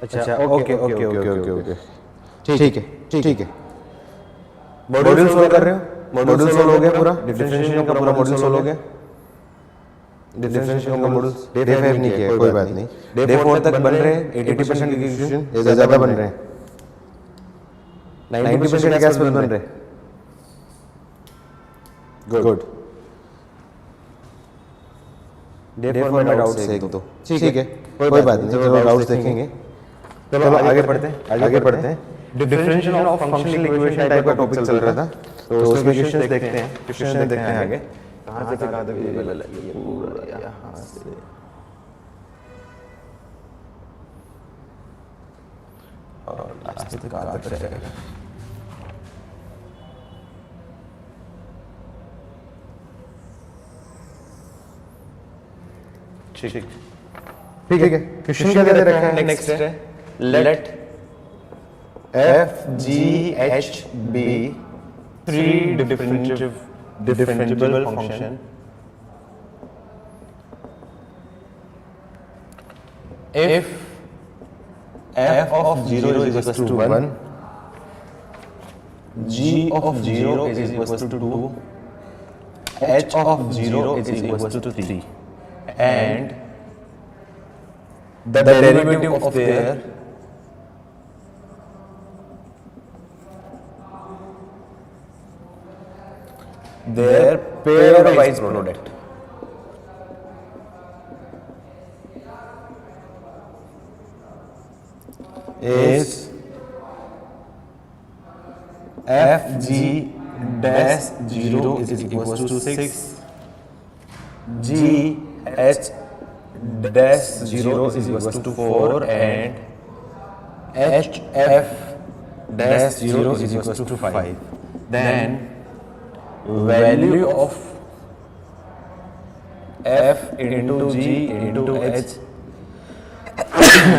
अच्छा okay okay okay okay okay ठीक है ठीक है। मॉड्यूल सोल्व कर रहे हो? मॉड्यूल सोल्व हो गया पूरा, डिफरेंशिएशन का पूरा मॉड्यूल सोल्व हो गया। डिफरेंशिएशन का मॉड्यूल डे 5 नहीं किया, कोई बात नहीं। डे 4 तक बन रहे हैं 80% के इक्वेशन, ये ज्यादा बन रहे हैं। 90% के आसपास बन रहे हैं। गुड। डे 4 में डाउट्स है एक दो, ठीक है कोई बात नहीं, चलो डाउट्स देखेंगे। चलो आगे पढ़ते हैं। Differential of functional equation type का टॉपिक चल रहा था, तो उसमें क्वेश्चंस देखते हैं आगे कहां से कहां तक लेवल है ये पूरा यहां से और लास्ट तक कहां तक रहेगा। ठीक है। क्वेश्चन क्या दे रखा है? नेक्स्ट है late f g h be three differentiable function if f of 0 is equal to 1, g of 0 is equal to 2, h of 0 is equal to 3, and the derivative of their pairwise product is f g dash 0 is equal to 6, g h dash 0 is equal to 4, and h f dash 0 is equal to 5. Then value of f into g into h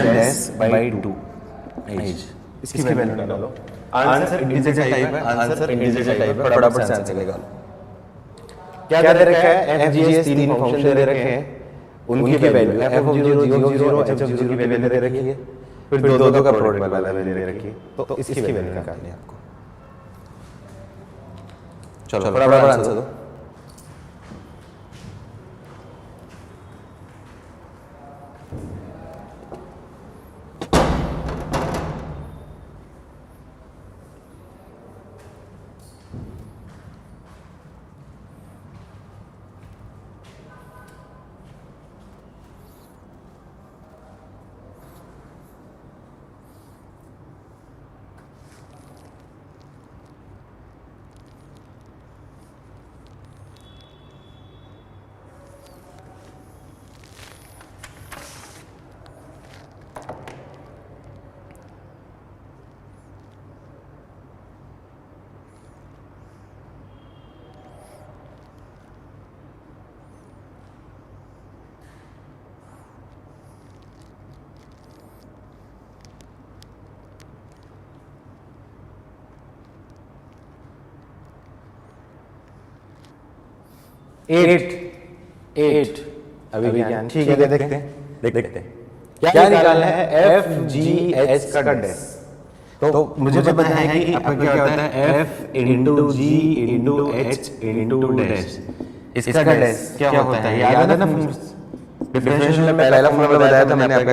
dash by 2 h, इसकी value निकालो। Answer integer type है, फटाफट से answer निकालो। क्या दे रखा है? f g h तीन फंक्शन दे रखे हैं, उनकी भी value f of 0 g of 0 h of 0 की वैल्यू दे रखी है, फिर दो का प्रोडक्ट वाला वैल्यू दे रखी है, तो इसकी वैल्यू निकालनी है आपको। चलो बराबर आंसर दो। एट अभी ज्ञान ठीक है, देखते हैं क्या निकालना है? एफ जी एच का डैश। तो मुझे पता है कि आपका क्या होता है? एफ इंटू जी इंटू एच इंटू डैश। इसका डैश क्या होता है? याद है ना डिफरेंशियल में पहला फॉर्मूला बताया था मैंने आपको,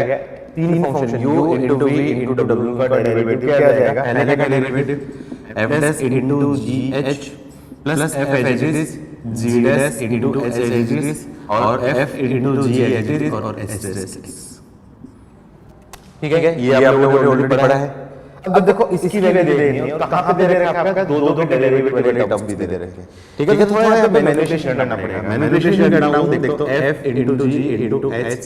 तीन function u into v into w का डेरिवेटिव क्या आ जाएगा? पहले का derivative f dash into g h plus f h g dash into h h और f इंटू g h और h डैश। ठीक है, ये आप लोगों ने ऑलरेडी पढ़ा है। अब देखो इसकी वैल्यू दे रही है और कहां पे दे रखा है? आपका दो के डेरिवेटिव वाले टर्म भी दे रखे हैं। ठीक है, थोड़ा यहाँ पे मैनिपुलेशन करना पड़ेगा। मैनिपुलेशन करना हो देखो f into g into h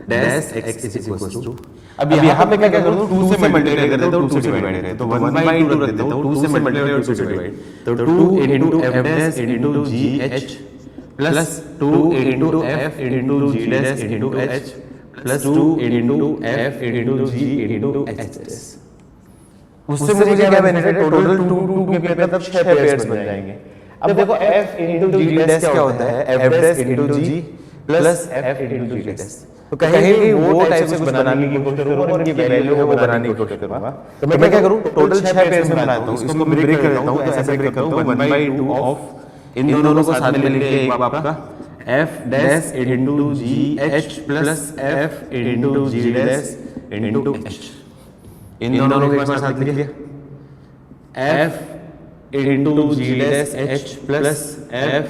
dash x is equal to, अब यहाँ पे क्या करूँ? 2 से मल्टीप्लाई कर देता हूँ, 2 से डिवाइड करते तो 1/2 रख देता हूँ, 2 से मल्टीप्लाई और 2 से डिवाइड, तो 2 into f dash into g h plus 2 into f into g dash into h plus 2 into f into g into h dash. उससे मुझे क्या बेनिफिट है? टोटल 2 के मतलब 6 पेयर्स बन जाएंगे। अब देखो f इंटू g डैश क्या होता है? f dash into g plus f into g dash. तो कहीं भी वो टाइप से कुछ बनाने की कोशिश करूंगा और इनकी वैल्यू है वो बनाने की कोशिश करूंगा। तो मैं क्या करूं, टोटल 6 पेयर्स में बनाता हूं, इसको मैं ब्रेक कर देता हूं। तो ऐसे ब्रेक करता हूं 1/2 ऑफ इन दोनों को साथ में लेके एक आपका f dash into g h plus f into g dash into h। इन दोनों को एक बार साथ लिख लिया, f into g dash h plus f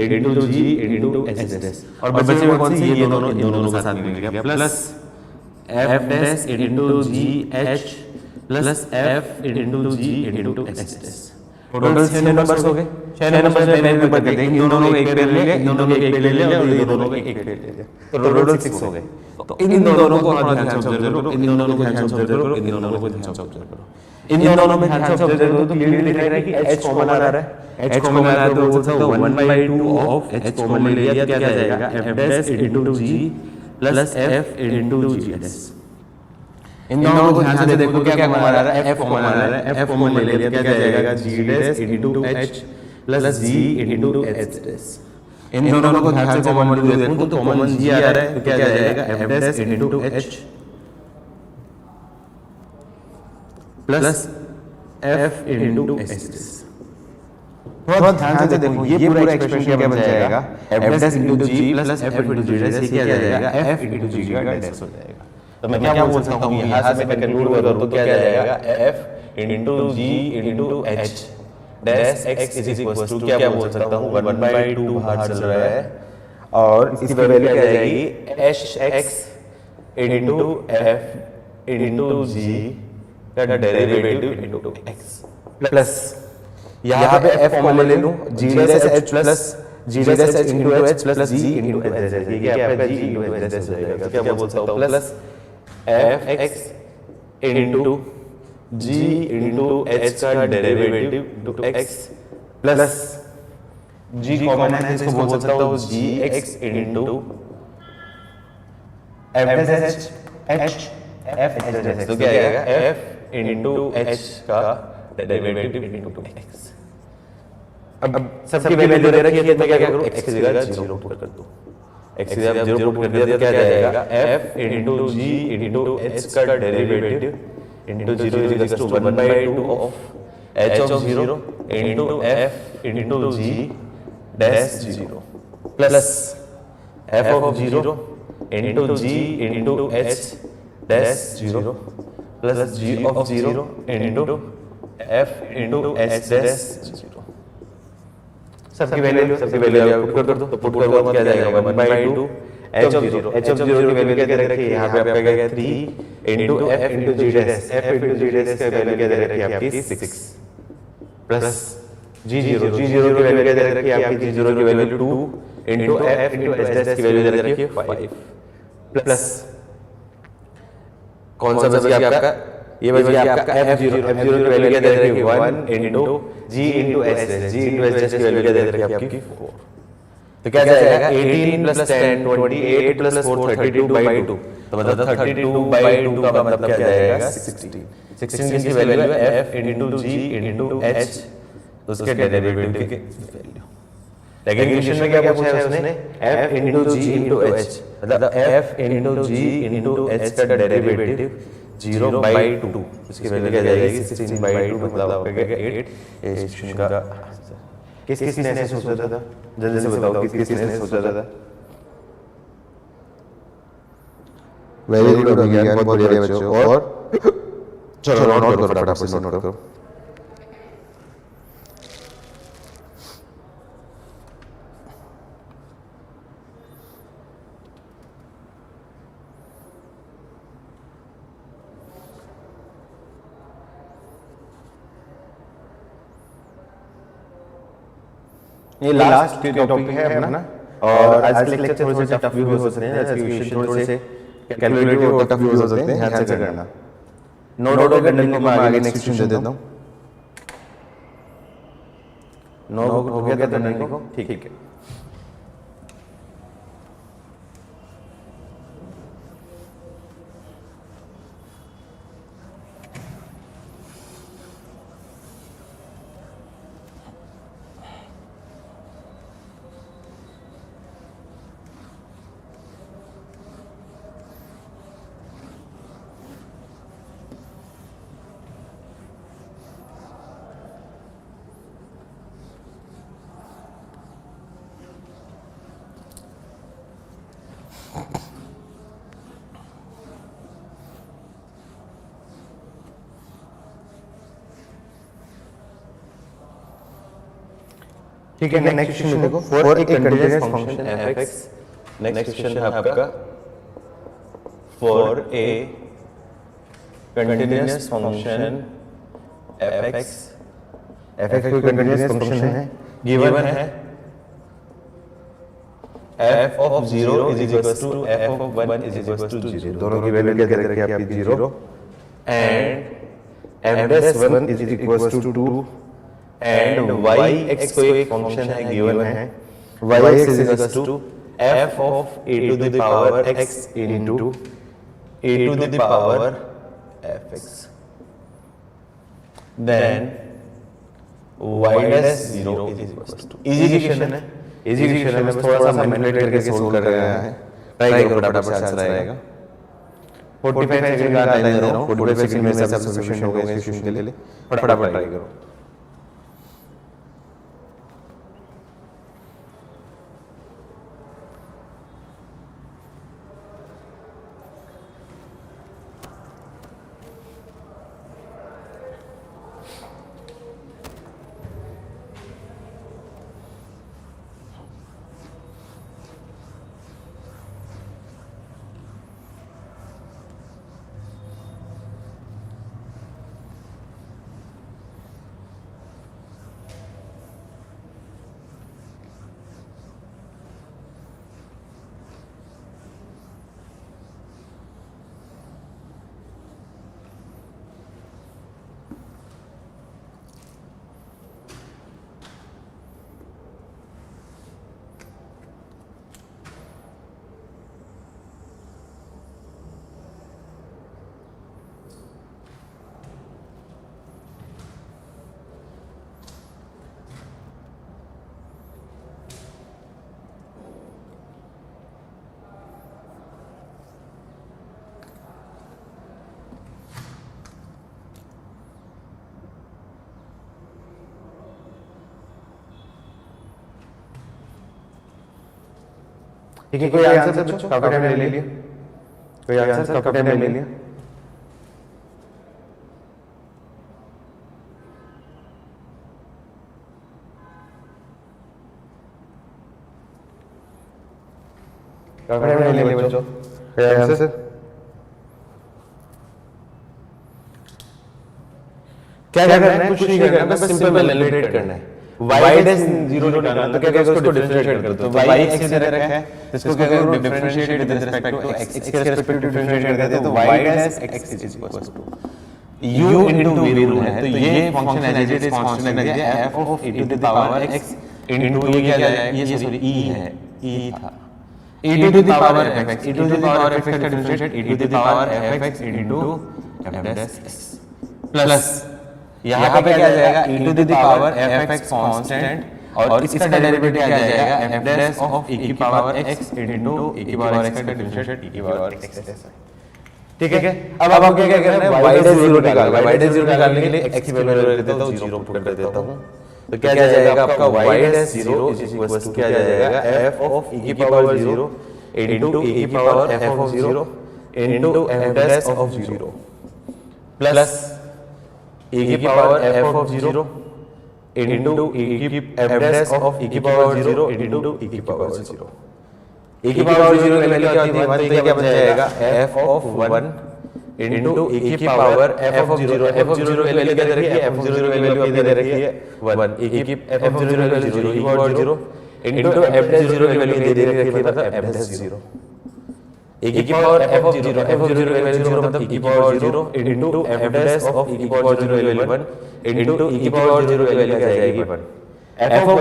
into g into h dash. और बचे हुए कौन सी, ये दोनों, इन दोनों को साथ में लिख लिया, plus f dash into g h plus f into g into h dash. Total 6 numbers हो गए। 6 नंबर्स में मैंने ऊपर कर देंगे, इन दोनों को एक पेयर ले लिया, इन दोनों को एक पेयर ले लिया और ये दोनों को एक पेयर ले लिया, तो टोटल 6 हो गए। तो इन दोनों को थोड़ा ध्यान से ऑब्जर्व करो, इन दोनों को ध्यान से ऑब्जर्व करो, इन दोनों को ध्यान से ऑब्जर्व करो। इन दोनों में ध्यान से ऑब्जर्व करो तो क्लियरली दिख रहा है कि h कॉमन आ रहा है। h कॉमन आ रहा है तो बोल सकते हो 1/2 ऑफ h कॉमन ले लिया, क्या आ जाएगा, f dash into g plus f into g dash. इन दोनों को ध्यान से देखो क्या कॉमन आ रहा है, f कॉमन आ रहा है, f कॉमन ले लिया, क्या जाएगा, g dash into h plus g into h dash. इन दोनों को ध्यान से कॉमन देखो तो कॉमन g आ रहा है, तो क्या जाएगा, f dash into h plus f into h dash. थोड़ा ध्यान से देखो ये पूरा एक्सप्रेशन क्या बन जाएगा, f dash into g plus f into g dash, ये क्या जाएगा, f इनटू g का डैश हो जाएगा। तो मैं क्या बोल सकता हूँ, यहाँ से मैं कंक्लूड करूँ तो क्या जाएगा, f into g into h dash x is equals to, क्या बोल सकता हूँ, 1/2 बाहर चल रहा है और इसकी वैल्यू क्या जाएगी, h(x) into f into g का डेरिवेटिव इनटू x प्लस यहाँ पे f कॉमन ले लूँ, g dash h plus g dash h into h plus g into h dash, ये क्या आपका g इनटू h डैश हो जाएगा। तो क्या बोल सकता हूँ, plus f(x) into g into h का derivative two x plus g common है, इसको बोल सकता हूँ gx into f dash h f h dash. तो क्या आएगा, f इनटू h का डेरिवेटिव इनटू x। अब सबकी वैल्यू दे रखी है तो मैं क्या करूं, x की जगह 0 पुट कर दूं, x की जगह 0 पुट कर दिया तो क्या जाएगा, f into g into h का derivative into 0 is equal to 1/2 of h of 0 into f into g dash 0 plus f of 0 into g into h dash 0 plus g of 0 into f into h dash 0। सबकी value आप put कर दो, तो put करो क्या जाएगा, 1/2 h of 0 की value क्या दे रखी है, यहाँ पे आपका क्या है 3 into f into g dash, f into g dash का वैल्यू क्या दे रखी है आपकी 6 प्लस g0 की वैल्यू क्या दे रखी है आपकी, g0 की value 2 into f into h dash की वैल्यू दे रखी है 5 प्लस कौन सा बच गया आपका, ये बच गया आपका f0 की वैल्यू क्या दे रखी है 1 into g into h dash, g into h dash की वैल्यू क्या दे रखी है आपकी 4। तो क्या जाएगा 18 प्लस 10 28 प्लस 4 32/2, तो मतलब 32/2 का मतलब क्या जाएगा 16 की वैल्यू है f into g into h, तो उसके डेरिवेटिव की वैल्यू। लेकिन क्वेश्चन में क्या पूछा है उसने, f into g into h, मतलब f into g into h का डेरिवेटिव 0/2, इसकी वैल्यू क्या जाएगी 16/2, मतलब आपका 8। इस क्वेश्चन का किसने ऐसे सोचा था, जल्दी से बताओ किसने ऐसे सोचा था। वेरी गुड अभिज्ञान, बहुत बढ़िया बच्चों। और चलो नोट करो फटाफट से, नोट करो। ये लास्ट के टॉपिक है अपना, और आज के लेक्चर थोड़े से टफ भी हो सकते हैं, आज के क्वेश्चन थोड़े से कैलकुलेटिव और टफ भी हो सकते हैं, ध्यान से करना। नोट हो गया, मैं आगे नेक्स्ट क्वेश्चन दे देता हूं। नोट हो गया तो डन को, ठीक है। ठीक है, नेक्स्ट क्वेश्चन देखो, for a continuous function f(x), next question है आपका for a continuous function f(x), f(x) कोई कंटीन्यूअस फंक्शन है, गिवन है f of 0 is equals to f of 1 is equals to 0, दोनों की वैल्यू क्या दे रखी है आपकी 0, and f dash 1 is equals to 2, and y(x) कोई एक फंक्शन है, गिवन है y(x) is equals to f of a to the power x into a to the power fx, then y dash 0 is equals to, easy question है, easy question है, बस थोड़ा सा manipulate करके सोल्व कर रहे हैं, ट्राई करो फटाफट से आंसर आएगा। 45 सेकंड का टाइम दे रहा हूं, 45 सेकंड में सब सफिशिएंट होगा इस क्वेश्चन के लिए, फटाफट ट्राई करो। ठीक है, कोई आंसर बच्चों, काफी टाइम ले लिया, कोई आंसर काफी टाइम ले लिया, काफी टाइम ले लिया बच्चों, कोई आंसर? क्या करना है, कुछ नहीं करना, बस सिंपल मैनिपुलेट करना है, y dash 0 निकालना, तो क्या करेगा, उसको डिफरेंशिएट कर दो, तो y x दे रखा है, इसको क्या करो, differentiate with respect to x, x के रिस्पेक्ट टू डिफरेंशिएट करते हैं, तो y dash x is equals to u into v rule है, तो ये function as it is constant रख दिया f of e to the power x into ये क्या जाएगा, ये सॉरी e है, e था e to the power fx, e to the power fx का differentiate e to the power fx into f dash x plus यहाँ पे क्या जाएगा, e to the power fx constant, और इसका डेरिवेटिव क्या जाएगा, f dash ऑफ e की पावर x इनटू e की पावर x का डिफरेंशिएट e की पावर x ऐसा। ठीक है, अब आपको क्या करना है, y dash 0 निकालना है, y dash 0 निकालने के लिए x की वैल्यू रख देता हूं, 0 पुट कर देता हूं, तो क्या जाएगा आपका y dash 0 is equals to क्या जाएगा, f ऑफ e की पावर 0 इनटू e की power f of 0 into f dash of 0 plus e की power f of 0 into e की f dash ऑफ e की पावर 0 इनटू e की power 0, e की power 0 की वैल्यू क्या होती है, 1, तो क्या बन जाएगा f ऑफ 1 इनटू e की power f of 0, f of 0 की वैल्यू क्या दे रखी है, f ऑफ 0 की वैल्यू क्या दे रखी है 1, e की f ऑफ 0 की वैल्यू 0 e की पावर 0 इनटू f dash 0 की वैल्यू दे रखी है, मतलब f dash 0, e की power f of 0, f of 0 की वैल्यू 0 मतलब e की power 0 into f dash of e की पावर 0 की वैल्यू 1 इनटू e की पावर 0 की वैल्यू क्या जाएगी 1, f ऑफ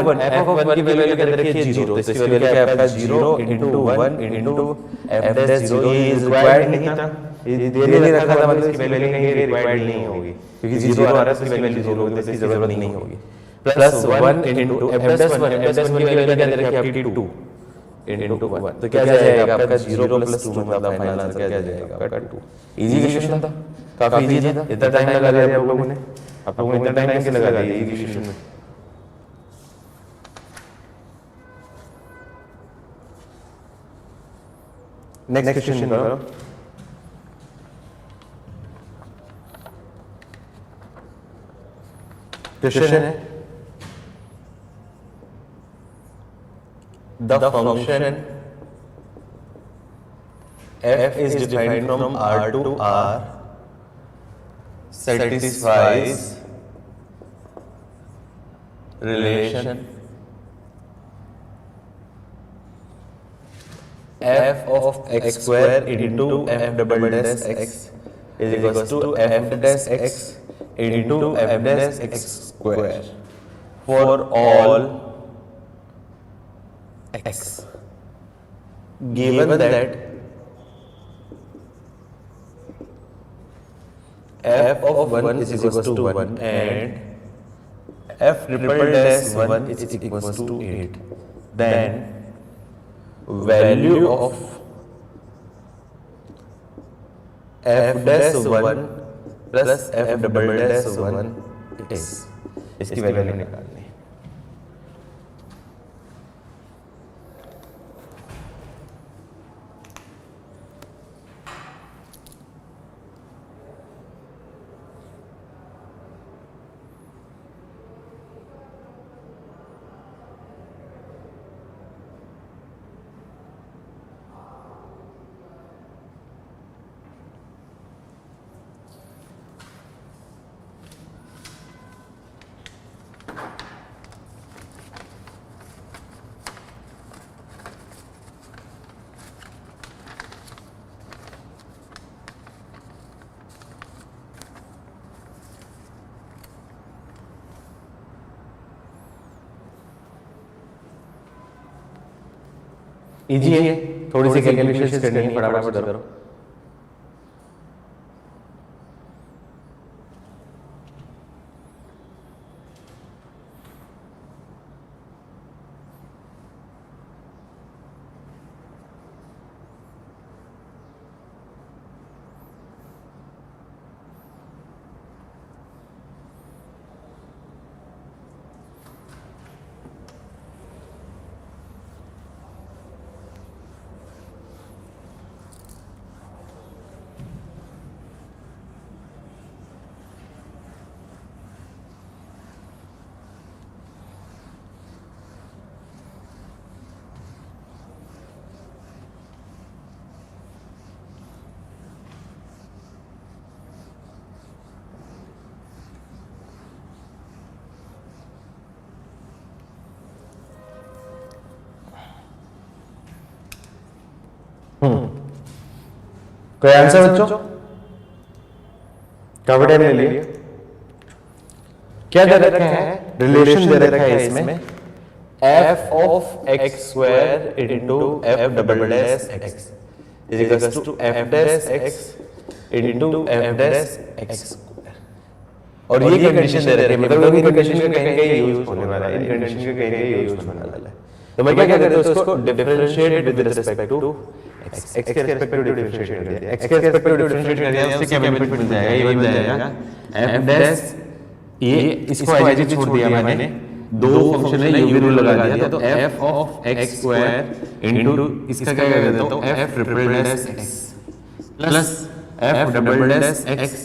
1 की वैल्यू क्या रखी है 0, तो इसकी वैल्यू क्या है आपका 0 इनटू 1 इनटू f dash 0, ये इज रिक्वायर्ड नहीं था, ये दे नहीं रखा था, मतलब इसकी वैल्यू कहीं रिक्वायर्ड नहीं होगी, क्योंकि 0 आ रहा है तो इसकी वैल्यू 0 होगी, तो इसकी जरूरत नहीं होगी, प्लस 1 इनटू f dash 1 की वैल्यू क्या दे रखी है आपकी 2 इनटू 1, तो क्या जाएगा आपका 0 प्लस 2, मतलब फाइनल आंसर क्या जाएगा आपका 2। इजी क्वेश्चन था, काफी इजी था, इतना टाइम लगा दिया आप लोगों ने, आप लोगों ने इतना टाइम कैसे लगा दिया इजी क्वेश्चन में। नेक्स्ट क्वेश्चन करो, क्वेश्चन है the function f is defined from R to R satisfies relation f of x square into f double dash x is equals to f dash x into f dash x square for all x, given that f of 1 is equals to 1 and f triple dash 1 is equals to 8, then value of f dash 1 plus f double dash 1 is, इसकी value निकालनी है। Easy है, थोड़ी सी calculations करनी है, फटाफट करो। कोई आंसर बच्चों? काफी टाइम ले लिया। क्या दे रखा है? रिलेशन दे रखा है इसमें f of x square into f double dash x is equals to f dash x into f dash x square। और ये कंडीशन दे रखी है, मतलब ये कंडीशन का कहीं कहीं यूज होने वाला है, इन कंडीशन का कहीं कहीं यूज होने वाला है। तो मैं क्या करता हूँ, उसको differentiate with respect to x के रिस्पेक्ट टू डिफरेंशिएट कर दिया, x के रिस्पेक्ट टू डिफरेंशिएट कर दिया, उससे क्या बेनिफिट मिल जाएगा? ये बन जाएगा f डैश, ये इसको एज इट इज छोड़ दिया मैंने, दो फंक्शन है u भी रूल लगा दिया, तो f of x square into इसका क्या कर देता हूं f triple dash x plus f double dash x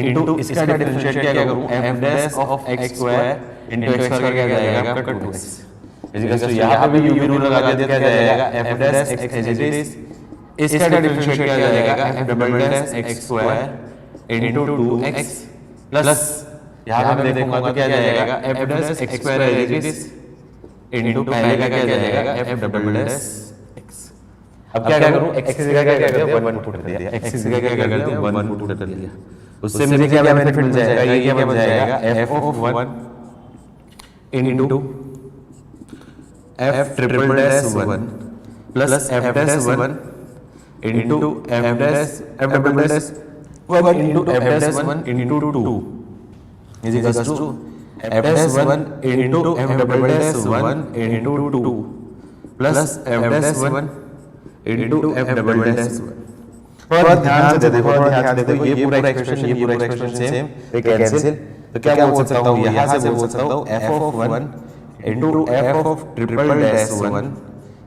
into इसका डिफरेंशिएट क्या करूं, f dash of x square into x square क्या जाएगा आपका 2x, इसीलिए यहां पे भी u भी रूल लगा दिया, क्या जाएगा f dash x as it is, इसका डिफरेंशिएट क्या जाएगा f double dash x square into 2x plus यहाँ पे मैं देखूंगा तो क्या जाएगा f dash x square as it is into पहले का क्या जाएगा f डबल डैश x। अब क्या करूं, x की जगह क्या कर दिया 1 पुट कर दिया, x की जगह क्या कर दिया 1 पुट कर दिया, उससे मुझे क्या बेनिफिट मिल जाएगा, ये क्या बन जाएगा f of 1 into f triple dash 1 plus f dash 1 into f dash f double dash 1 into f dash 1 into 2 is equals to f dash 1 into f double dash 1 into 2 plus f dash 1 into f double dash 1। थोड़ा ध्यान से देखो, थोड़ा ध्यान से देखो, ये पूरा एक्सप्रेशन, ये पूरा एक्सप्रेशन सेम, ये कैंसिल, तो क्या बोल सकता हूँ, यहाँ से बोल सकता हूँ f of 1 into f of triple dash 1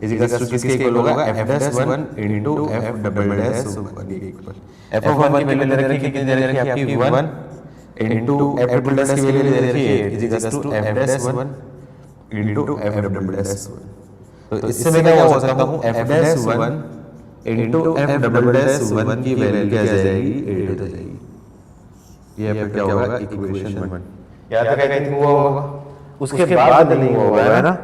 is equals to किसके इक्वल होगा, f dash 1 into f double dash 1 equal, f of 1 की वैल्यू दे रखी है, कितनी दे रखी है आपकी 1 into f double dash की वैल्यू दे रखी है is equals to f dash 1 into f double dash 1। तो इससे मैं क्या हो सकता हूँ f dash one into F double dash one की वैल्यू क्या जाएगी 8 हो जाएगी। ये फिर क्या होगा इक्वेशन 1। यहाँ तक आई थिंक हुआ होगा, उसके बाद नहीं हुआ होगा है ना।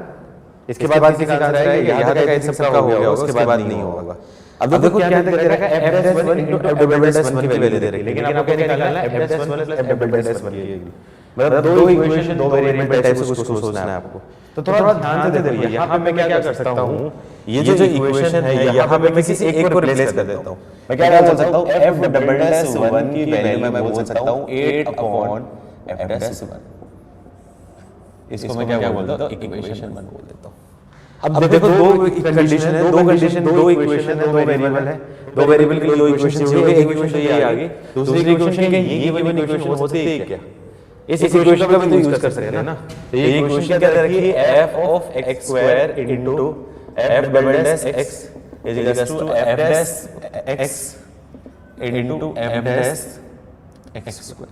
इसके बाद किसी का आंसर आएगा, यहाँ तक आई थिंक सबका हो गया होगा, उसके बाद नहीं होगा। अब देखो क्या दे रखा है F dash one into F double dash one की वैल्यू दे रखी है, लेकिन आपको क्या निकालना है F dash one plus F double dash one की। मतलब दो इक्वेशन दो वेरिएबल टाइप से कुछ सोचना है आपको। तो थोड़ा ध्यान से देखो, यहाँ पे मैं क्या कर सकता हूँ, ये जो इक्वेशन है यहाँ पे मैं किसी एक को रिप्लेस कर देता हूँ। मैं क्या बोल सकता हूँ एफ डबल डैश वन की वैल्यू मैं बोल सकता हूँ 8 अपॉन एफ डैश वन। इसको मैं क्या बोलता हूँ इक्वेशन 1 बोल देता हूँ। अब देखो दो कंडीशन है, दो इक्वेशन है, दो वेरिएबल है, दो वेरिएबल की दो इक्वेशन हो गई। एक इक्वेशन ये आ गई, दूसरी इक्वेशन के ये गिवन इक्वेशन हो सकती है क्या? इस इक्वेशन का भी तो यूज कर सकते हैं ना। तो ये इक्वेशन क्या रखी है f of x square into f double dash x is equals to f dash x into f dash x square.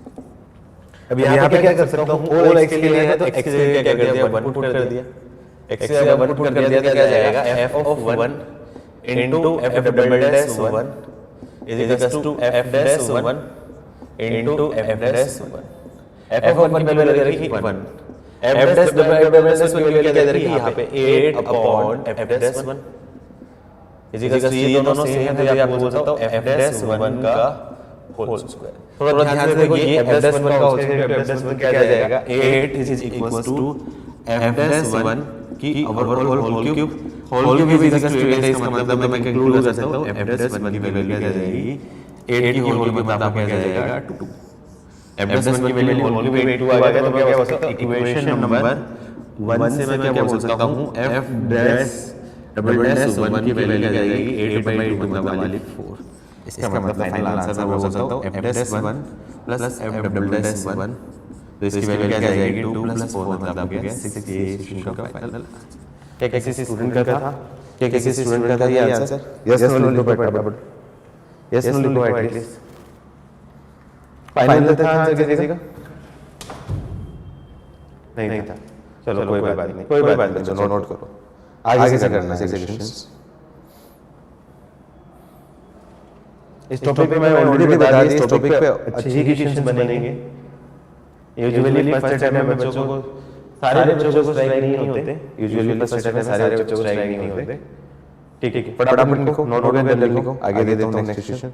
अब यहाँ पे क्या कर सकता हूँ, और x के लिए है तो x के लिए क्या कर दिया 1 पुट कर दिया, x से 1 पुट कर दिया तो क्या जाएगा f of 1 into f double dash 1 is equals to f dash 1 into f dash 1। f of 1 की वैल्यू दे रखी 1, f डैश डबल डैश 1 की वैल्यू क्या दे रखी है यहाँ पे 8 upon f dash 1 is equals to ये दोनों सेम है, तो आप बोल सकते हो f डैश 1 का होल स्क्वायर। थोड़ा ध्यान से देखो, ये f डैश 1 का होल स्क्वायर f डैश 1 क्या आ जाएगा 8 is equals to f dash 1 की over whole cube. Whole cube is equals to 8 है, इसका मतलब मैं कंक्लूड कर सकता हूँ f डैश 1 की वैल्यू क्या जाएगी 8 की होल क्यूब मतलब क्या जाएगा 2। f डैश 1 की वैल्यू होल क्यूब 8 आ गया, तो मैं क्या बोल सकता हूँ इक्वेशन नंबर 1 से मैं क्या बोल सकता हूँ f डैश डबल डैश 1 की वैल्यू क्या जाएगी 8/2 मतलब वाली 4। इसका मतलब फाइनल आंसर मैं बोल सकता हूँ f dash 1 plus f double dash 1, तो इसकी वैल्यू क्या जाएगी 2 प्लस 4 मतलब हो गया 6। ये इक्वेशन का फाइनल। क्या किसी स्टूडेंट का था, क्या किसी स्टूडेंट का था ये आंसर? यस नो लिखो फटाफट, यस नो लिखो एटलीस्ट। फाइनल था आंसर किसी का? नहीं था। चलो कोई बात नहीं, कोई बात नहीं, चलो नोट करो, आगे से करना है सेक्शंस। इस टॉपिक पे मैं ऑलरेडी बता दिया, इस टॉपिक पे अच्छे ही क्वेश्चंस बनेंगे। यूजुअली फर्स्ट अटेम्प्ट में बच्चों को सारे बच्चों को स्ट्राइक नहीं होते, यूजुअली फर्स्ट अटेम्प्ट में सारे बच्चों को स्ट्राइक नहीं होते। ठीक है, फटाफट लिखो, नोट हो गया जल्दी लिखो, आगे दे देता हूं नेक्स्ट क्वेश्चन।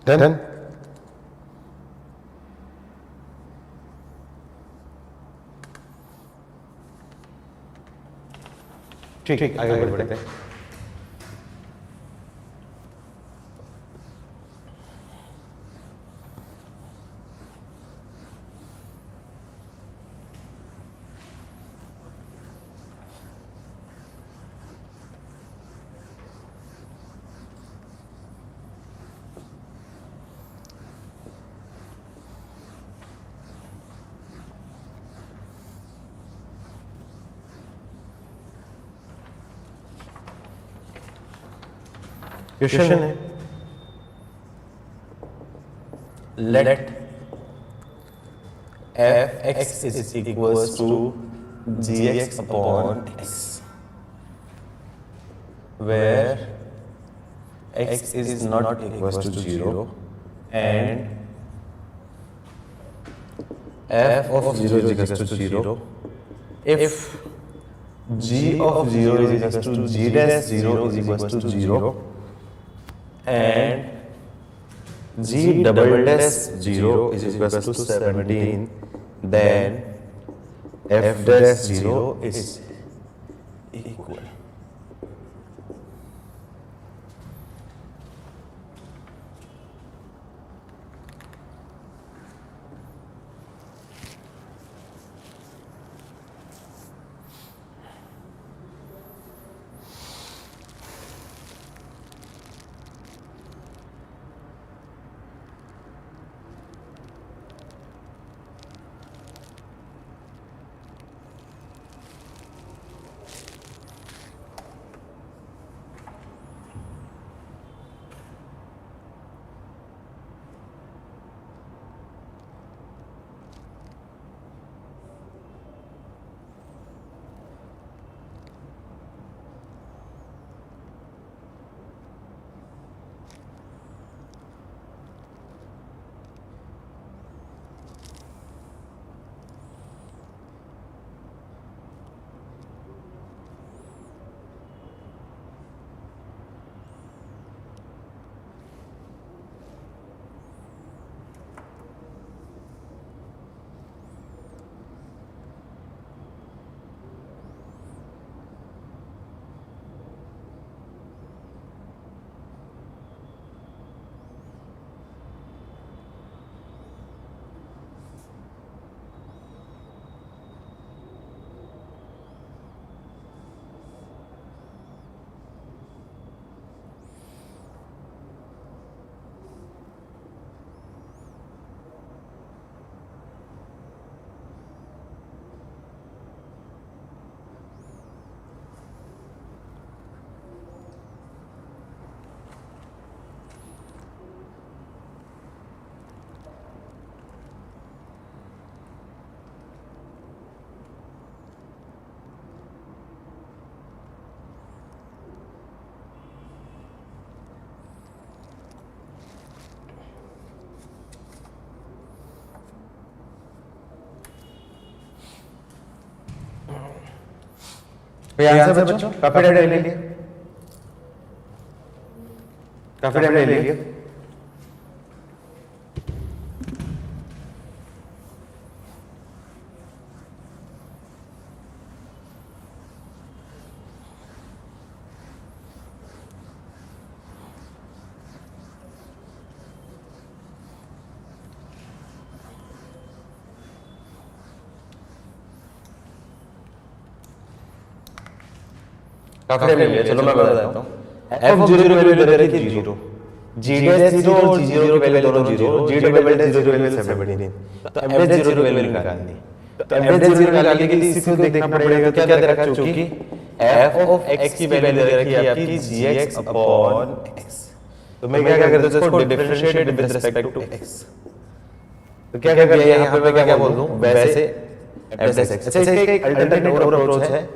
डन। ठीक, आगे बढ़ते हैं। क्वेश्चन है late f x is equals to gx upon x where x is not equals to 0 and f of 0 is equals to 0 if g of 0 is equals to g dash 0 is equals to 0 and g double dash 0 is equals to 17, then f dash 0 is equal. कोई answer बच्चों? काफी time ले लिया, काफी time ले लिया। काफी time ले लिया, चलो मैं बता देता हूँ। एफ ऑफ जीरो की वैल्यू दे रखी है जीरो, जी डैश जीरो और जी जीरो की वैल्यू दोनों जीरो, जी डबल डैश जीरो की वैल्यू 17। तो एवरेज जीरो की वैल्यू निकालनी। तो एवरेज जीरो निकालने के लिए इसी को देखना पड़ेगा। तो क्या दे रखा है? चूंकि एफ ऑफ एक्स की वैल्यू दे रखी है आपकी जी एक्स अपॉन एक्स, तो मैं क्या करता हूँ इसको differentiate with respect to x. तो क्या कर दिया यहाँ पे, मैं क्या बोल दूँ वैसे एफ डैश एक्स। अच्छा, इसका एक अल्टरनेट और अप्रोच है,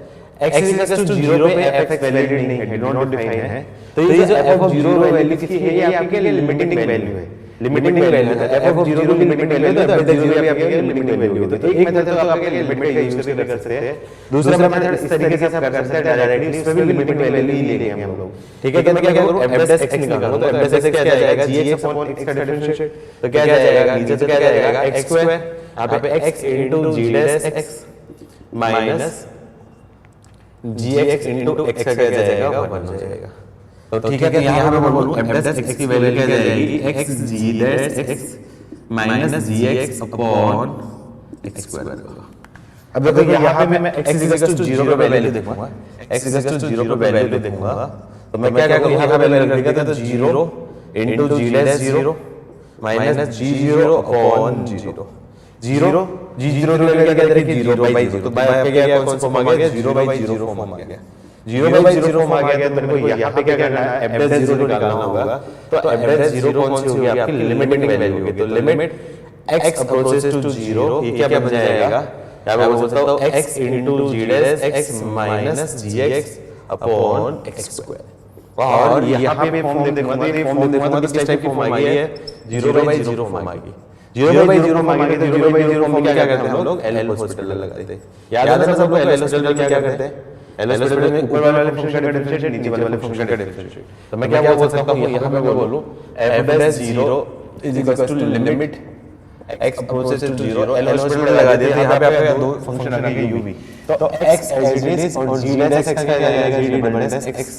x इक्वल्स टू 0 पे f वैलिड नहीं है, नॉट डिफाइन है। तो ये जो f ऑफ 0 वैल्यू किसकी है? ये आपके लिए लिमिटिंग वैल्यू है, लिमिटिंग वैल्यू है। f ऑफ 0 की लिमिटिंग वैल्यू है, तो f 0 भी आपके लिए लिमिटिंग वैल्यू है। तो एक मेथड तो आपके लिए लिमिट का यूज करके कर सकते हैं, दूसरा मेथड इस तरीके से आप कर सकते हैं डायरेक्टली, इसमें भी लिमिटिंग वैल्यू ही लेंगे हम लोग। ठीक है, तो मैं क्या करूं f डैश x निकालूं, तो f डैश x क्या जाएगा? gx अपॉन x का डिफरेंशिएट, तो क्या जाएगा? नीचे से क्या जाएगा? x स्क्वायर, यहां पे x into g dash x minus gx into x का क्या जाएगा? 1 हो जाएगा। तो ठीक है, तो यहाँ पे मैं बोलूँ f डैश x की वैल्यू क्या जाएगी? x g dash x minus gx upon x square होगा। अब देखो यहाँ पे मैं x इक्वल्स टू 0 पे वैल्यू देखूंगा, x इक्वल्स टू 0 पे वैल्यू देखूंगा, तो मैं क्या करूँ? यहाँ पे वैल्यू रख देगा, तो 0 into g dash 0 minus g0 upon 0, 0 g0 की वैल्यू क्या करेगी? 0/0, तो बाय आपके क्या कौन सा फॉर्म आ गया? 0/0 फॉर्म आ गया। 0/0 फॉर्म आ गया, तो मेरे को यहाँ पे क्या करना है? f डैश 0 निकालना होगा। तो f डैश 0 कौन सी होगी? आपकी लिमिटिंग वैल्यू होगी। तो लिमिट x अप्रोचेस टू 0, ये क्या बन जाएगा? यहाँ पे बोल सकता हूँ x into g dash x minus gx upon x square. और यहाँ पे फॉर्म देखूंगा, तो ये फॉर्म देखूंगा तो किस टाइप की फॉर्म आ गई है? 0/0 फॉर्म आ गई। 0/0 फॉर्म आ गई, तो 0/0 फॉर्म में क्या करते हैं हम लोग? एल हॉस्पिटल लगाते हैं। याद है ना सब लोग? एल हॉस्पिटल में क्या करते हैं? एल हॉस्पिटल में ऊपर वाले फंक्शन का डिफरेंशिएट, नीचे वाले फंक्शन का डिफरेंशिएट। तो मैं क्या बोल सकता हूँ यहाँ पे? मैं बोलूँ f dash 0 is equals to limit x approaches to 0, L Hospital लगा दिया, यहाँ पे आपका दो फंक्शन आ गए u v, तो x एज इट इज और g डैश x का जाएगा g double dash x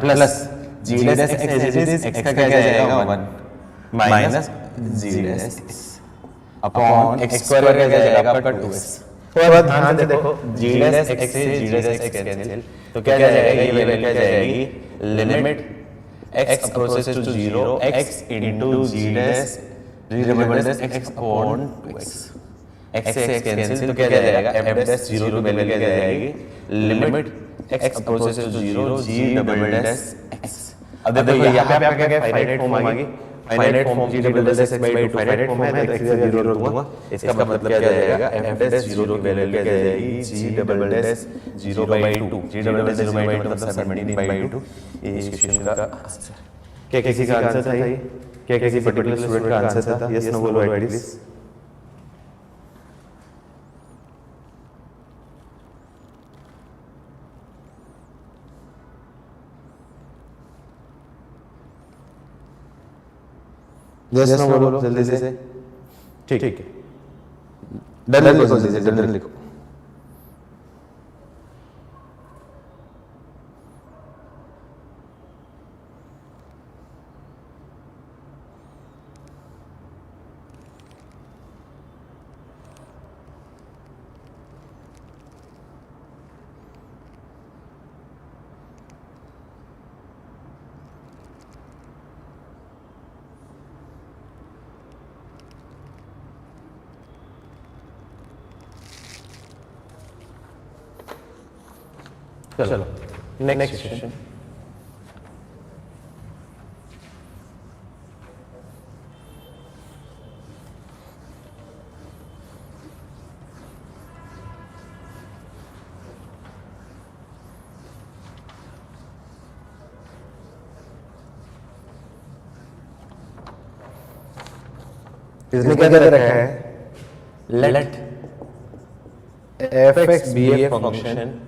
plus g dash x as it is x का क्या जाएगा? 1 minus g dash x upon x square का जाएगा आपका 2x। तो अब ध्यान से देखो, g डैश x से g डैश x कैंसिल, तो क्या जाएगा? ये वैल्यू क्या जाएगी? Limit x approaches to 0 x into g dash double dash x upon 2x, x से x कैंसिल, तो क्या जाएगा? f डैश 0 की वैल्यू क्या जाएगी? Limit x approaches to 0 g double dash x। अब देखो यहाँ पे आपका क्या फाइनाइट फॉर्म आ गई, finite form g double dash x by 2 finite form है, तो x से 0 रख दूंगा। इसका मतलब क्या जाएगा? f डैश 0 की वैल्यू क्या जाएगी? g double dash 0/2, g double dash 0/2 मतलब 17/2। ये इस क्वेश्चन का आंसर। क्या किसी का आंसर था ये? क्या किसी पर्टिकुलर स्टूडेंट का आंसर था? यस नो बोलो एटलीस्ट। यस नो बोलो जल्दी से। ठीक है, डन लिखो, जल्दी से डन लिखो। चलो नेक्स्ट क्वेश्चन। इसमें क्या दे रखा है? Let fx be a function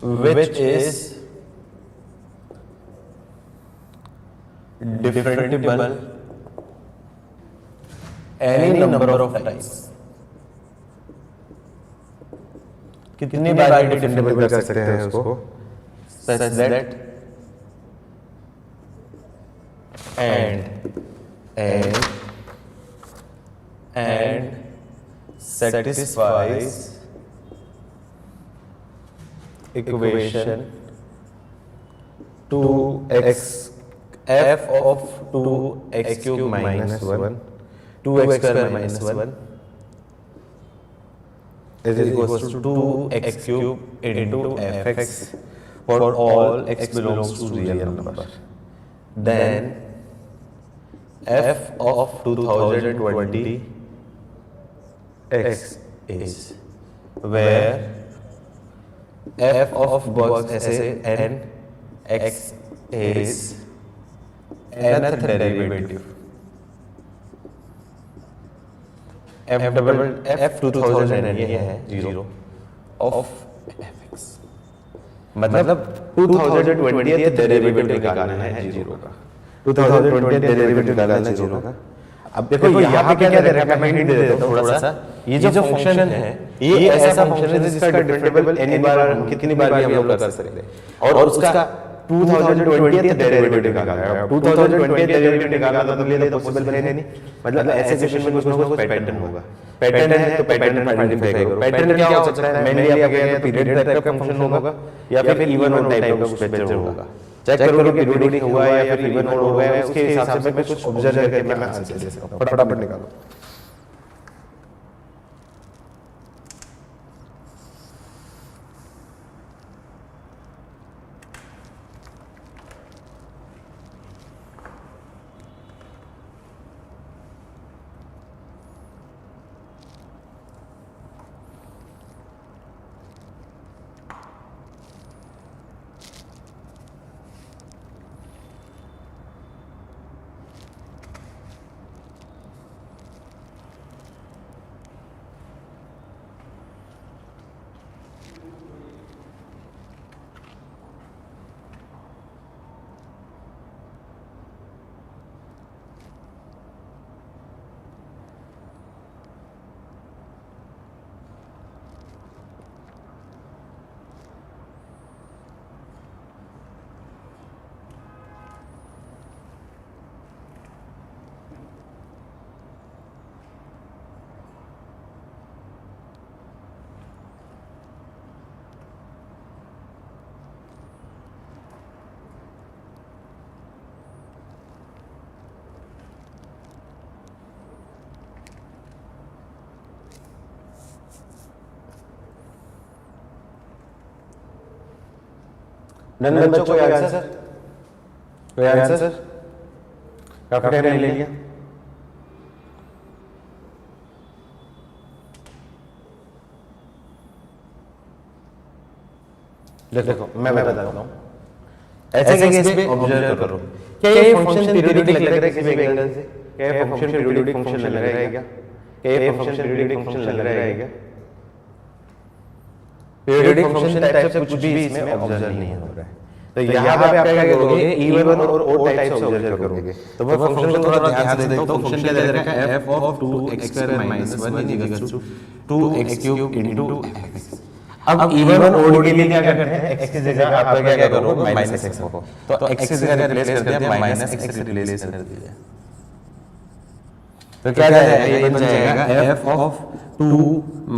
which is differentiable any number of times. कितनी बार डिफरेंशिएबल कर सकते हैं उसको, such that and satisfies equation 2x f of 2x cube minus 1 2x square minus 1 is equals to 2x cube into fx for all x belongs to real number. Then f of 2020 x is where f of box ऐसे n x is nth derivative f 2000 ये है 0 of fx, मतलब 2020 derivative निकालना है 0 का, 2020 derivative निकालना है 0 का। अब देखो यहाँ पे क्या दे रखा है, मैं हिंट दे देता हूँ थोड़ा सा। ये जो फंक्शन है ये ऐसा फंक्शन है जिसका डिफरेंशिएबल एनी बार कितनी बार भी हम लोग कर सकते हैं, और उसका 2020 डेरिवेटिव निकालना है। 2020 डेरिवेटिव निकालना तो लिए तो पॉसिबल है नहीं, मतलब ऐसे सिचुएशन में कुछ ना कुछ पैटर्न होगा। पैटर्न है तो पैटर्न आइडेंटिफाई करो। पैटर्न क्या हो सकता है, मेनली आप कहें पीरियड टाइप का फंक्शन होगा या फिर इवन ऑड टाइप का कुछ वेक्टर होगा। चेक करोगे कि पीरियडिक हुआ है या फिर इवन ऑड हुआ है, उसके हिसाब से मैं कुछ ऑब्जर्व करके मैं आंसर दे सकता हूं। फटाफट निकालो। डन बच्चों, कोई आंसर? कोई आंसर? काफी टाइम ले लिया। देखो मैं बताता हूँ, ऐसे केस में ऑब्जर्व करो, क्या ये फंक्शन पीरियोडिक लग रहा है किसी भी एंगल से? क्या ये फंक्शन पीरियोडिक फंक्शन लग रहा है क्या? क्या ये फंक्शन पीरियोडिक फंक्शन लग रहा है क्या? पीरियोडिक फंक्शन टाइप से कुछ भी इसमें ऑब्जर्व नहीं हो रहा है, तो यहाँ पे आप क्या करोगे, इवन और ओड टाइप से ऑब्जर्व करोगे। तो मैं फंक्शन को थोड़ा ध्यान से देखो। फंक्शन क्या दे रखा है, f of 2x square minus 1 is equals to 2x cube into fx। अब इवन और ओड के लिए क्या करते हैं, x की जगह आप क्या करोगे, माइनस x को, तो x की जगह रिप्लेस कर दिया, माइनस x रिप्लेस कर दिया, तो क्या जाएगा, ये बन जाएगा f of 2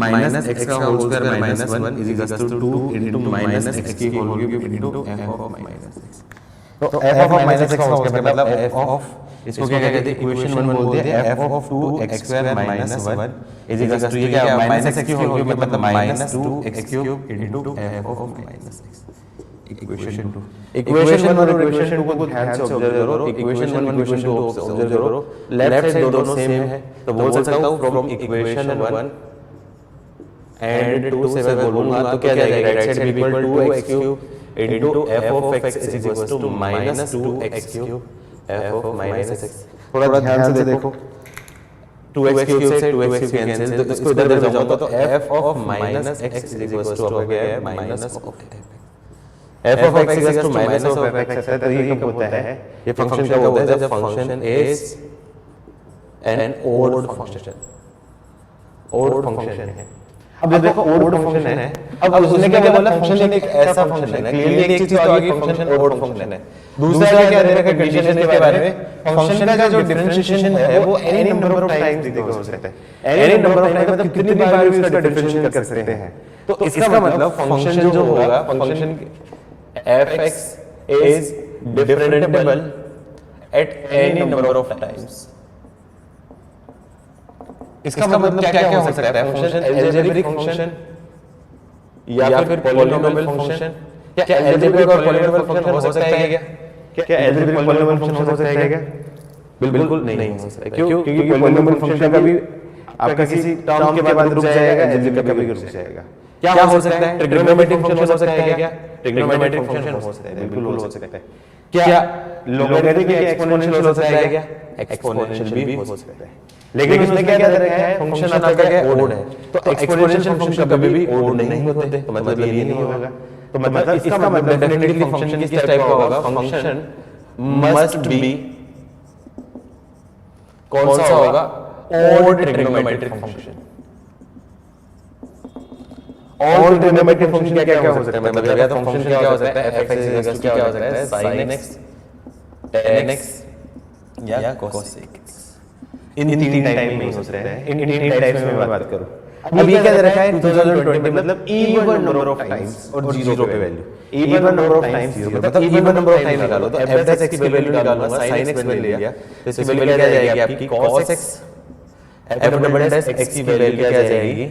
minus x का whole square minus 1 is equals to 2 into minus x की whole cube into f of minus x। तो f of minus x का होल स्क्वायर मतलब f of, इसको क्या कहते हैं, इक्वेशन 1 बोलते हैं, f of 2x square minus 1 is equals to, ये क्या minus x की होल क्यूब मतलब minus 2x cube into f of minus x। Equation 2, equation 1 और इक्वेशन 2 को ध्यान से ऑब्जर्व करो। इक्वेशन 1 इक्वेशन 2 ऑब्जर्व करो, लेफ्ट साइड दोनों सेम है, तो बोल सकता हूं फ्रॉम इक्वेशन 1 एंड 2 से मैं बोलूंगा तो क्या जाएगा, राइट साइड भी equal 2x cube into f of x is equal to minus 2x cube f of minus x। थोड़ा ध्यान से देखो, 2x क्यूब से 2x क्यूब कैंसिल, तो इसको इधर ले जाऊंगा तो f of minus x is equal to हो गया है minus of f of x is equal to minus of f है। तो ये कब होता है, ये फंक्शन कब होता है, जब function is an odd function, odd function है। अब देखो ओड फंक्शन है, अब उसने क्या बोला, फंक्शन एक ऐसा फंक्शन है, क्लियरली एक चीज तो आगे फंक्शन ओड फंक्शन है। दूसरा क्या दे रखा है कंडीशन के बारे में, फंक्शन का जो डिफरेंशिएशन है वो एनी नंबर ऑफ टाइम्स हो सकता है। एनी नंबर ऑफ टाइम्स मतलब कितनी बार भी उसका डिफरेंशिएशन कर सकते हैं। तो इसका मतलब फंक्शन जो होगा, function f(x) is differentiable at any number of times. इसका मतलब क्या क्या हो सकता है, फंक्शन अलजेब्रिक फंक्शन या फिर पॉलिनोमियल फंक्शन। क्या अलजेब्रिक और पॉलिनोमियल फंक्शन हो सकता है क्या? क्या अलजेब्रिक पॉलिनोमियल फंक्शन हो सकता है क्या? बिल्कुल नहीं हो सकता। क्यों? क्योंकि पॉलिनोमियल फंक्शन का भी आपका किसी टर्म के बाद रुक जाएगा, अलजेब्रिक का भी रुक जाएगा। क्या हो सकता है, ट्रिग्नोमेट्रिक फंक्शन हो सकता है क्या? ट्रिग्नोमेट्रिक फंक्शन हो सकता है, बिल्कुल हो सकता है। क्या लॉगरिथमिक या एक्सपोनेंशियल हो सकता है क्या? एक्सपोनेंशियल भी हो सकता है। लेकिन उसने क्या दे रखा है, फंक्शन आपका क्या ओड है, तो एक्सपोनेंशियल फंक्शन कभी भी ओड नहीं होते, तो मतलब ये नहीं होगा। तो मतलब इसका मतलब डेफिनेटली फंक्शन किस टाइप का होगा, फंक्शन मस्ट बी कौन सा होगा, ओड ट्रिग्नोमेट्रिक फंक्शन। और ट्रिग्नोमेट्रिक फंक्शन क्या क्या हो सकता है, मतलब या तो फंक्शन क्या हो सकता है, f(x) क्या हो सकता है, sin x, tan x या cos x। इन तीन टाइप में हो सकता है, इन तीन टाइप्स में मैं बात करूं। अब ये क्या दे रखा है 2020 मतलब इवन नंबर ऑफ टाइम्स और जीरो पे value, even number of times zero, मतलब इवन नंबर ऑफ टाइम निकालो। तो f(x) की वैल्यू निकालूंगा, sin x वैल्यू लिया तो इसकी वैल्यू क्या जाएगी आपकी cos x, f(x) की वैल्यू क्या जाएगी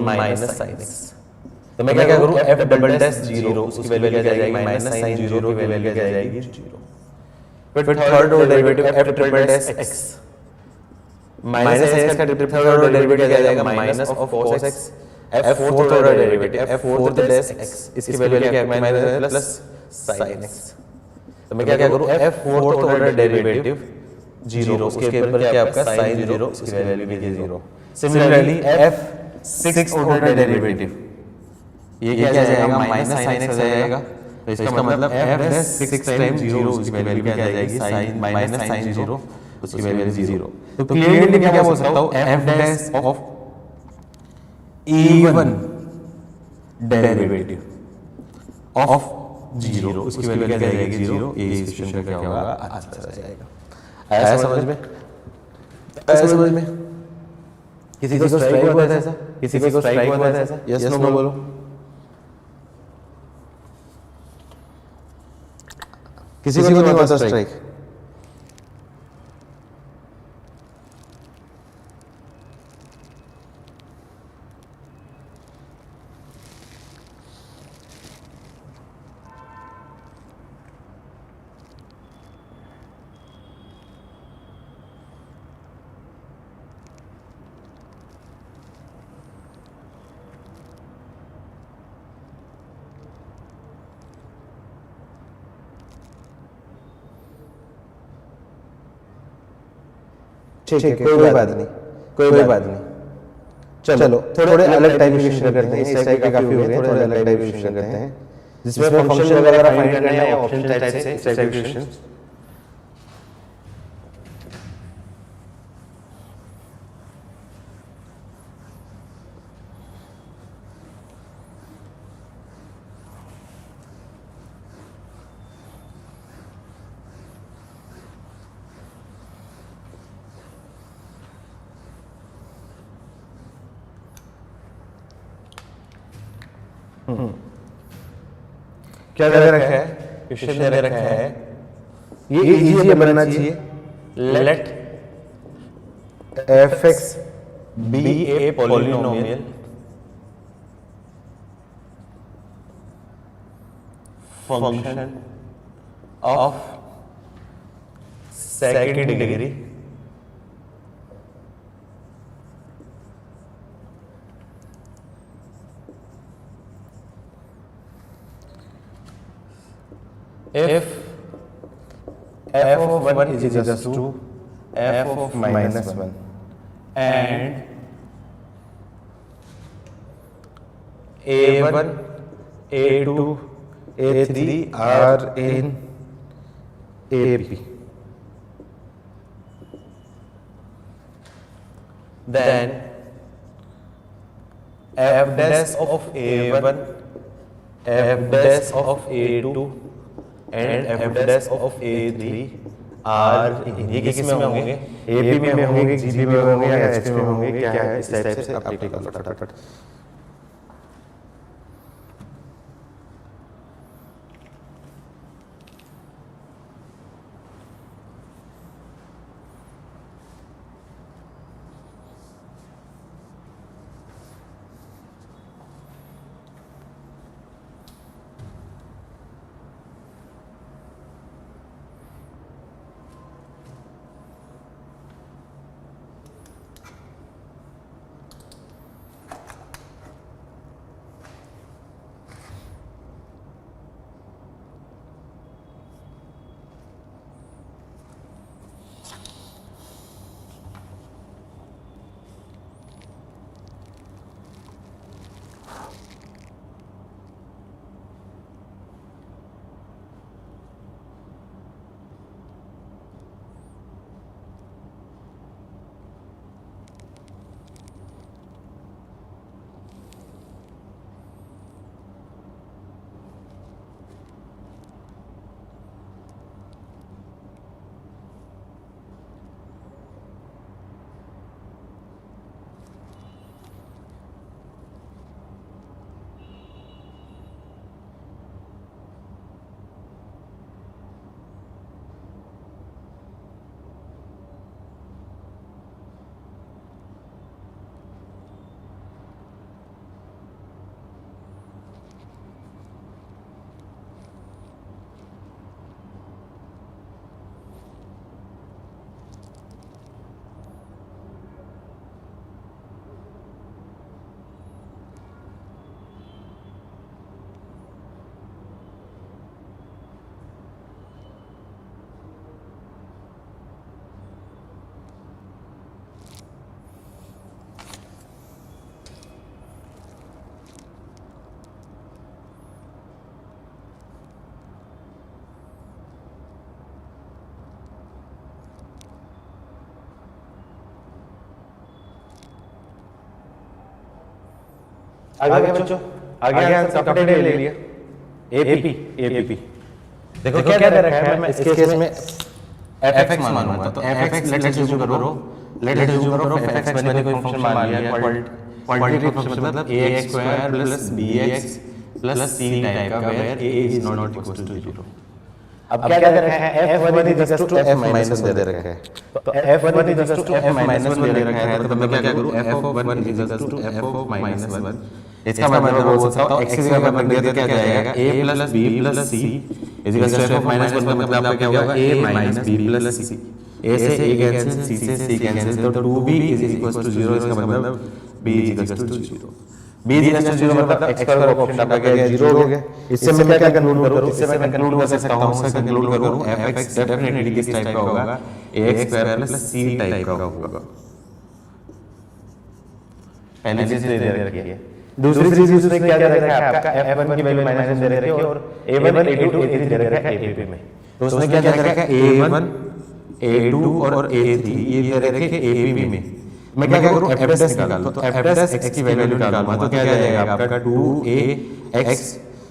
माइनस sin x। तो मैं क्या करूं, f(0) उसकी वैल्यू क्या जाएगी माइनस sin 0 की वैल्यू क्या जाएगी 0। फिर third order derivative f(x) minus sin x का थर्ड ऑर्डर डेरिवेटिव क्या जाएगा minus of cos x। f fourth order derivative f(x) इसकी वैल्यू क्या है माइनस प्लस sin x। तो मैं क्या करूं, f फोर्थ ऑर्डर डेरिवेटिव 0 उसके ऊपर क्या आपका sin 0 उसकी वैल्यू भी 0। Similarly f sixth order derivative ये क्या जाएगा माइनस sin x जाएगा। तो इसका मतलब f 6 टाइम 0 उसकी वैल्यू क्या जाएगी sin माइनस sin 0 उसकी वैल्यू 0। तो क्लियरली मैं क्या बोल सकता हूं, f dash of even derivative of 0 उसकी वैल्यू क्या जाएगी 0। ये इस क्वेश्चन का क्या होगा, आंसर आ जाएगा। आया समझ में, आया समझ में? किसी को स्ट्राइक हुआ था ऐसा, किसी को स्ट्राइक हुआ था ऐसा, यस नो बोलो। किसी को नहीं हुआ था स्ट्राइक? ठीक है, कोई बात नहीं, कोई बात नहीं। चलो थोड़े अलग टाइप के क्वेश्चन करते हैं, इस टाइप के काफी हो गए, थोड़े अलग टाइप के क्वेश्चन करते हैं जिसमें फंक्शन वगैरह फाइंड करना है, ऑप्शन टाइप से इस टाइप के क्वेश्चन। क्या दे रखा है, क्वेश्चन दे रखा है, ये इजी बनना चाहिए। Let f(x) be a polynomial function of second degree if f of 1 is equals to f of minus 1 and a1, a2, a3 are in AP. Then f dash of a1, f dash of a2 and f dash of a3 are ये किस में होंगे, AP में होंगे, GP में होंगे या HP में होंगे, क्या है इस टाइप से आप टिक कर फटाफट। आगे बच्चों, आगे आंसर कपड़े ले लिया, एपी, एपी। देखो क्या दे रखा है, मैं इस केस में fx मानूंगा, तो fx लेट्स अज्यूम करो fx मैंने कोई फंक्शन मान लिया, क्वाड्रेटिक फंक्शन मतलब ax square plus bx plus c type का where a is not equal to 0। अब क्या दे रखा है, f1 is equal to f minus दे रखा है, तो f1 is equal to f minus 1 दे रखा है, तो मैं क्या करूं, f of 1 is equal to f of minus 1। इसका मतलब मैं बोल सकता हूं x की जगह पर दिया तो क्या जाएगा, a plus b plus c is equal to f of minus 1 का मतलब आपका क्या होगा, a minus b plus c। a से a कैंसिल, c से c कैंसिल, तो 2b इज इक्वल टू 0। इसका मतलब b is equal to 0। b is equal to 0 मतलब x का ऑप्शन आपका क्या 0 हो गया। इससे मैं क्या कंक्लूड करूं, इससे मैं कंक्लूड कर सकता हूं, इससे कंक्लूड करूं fx डेफिनेटली किस टाइप का होगा, ax square plus c type का होगा। पहली चीज दे रखी है। दूसरी चीज उसने क्या दे रखा है, आपका f1 की वैल्यू माइनस दे रखी है और a1 a2 a3 दे रखा है AP में। तो उसने क्या दे रखा है, a1 a2 और a3 ये दे रखे AP में। मैं क्या करूं, f dash निकाल, तो f dash x की वैल्यू निकालूंगा, तो क्या जाएगा आपका 2ax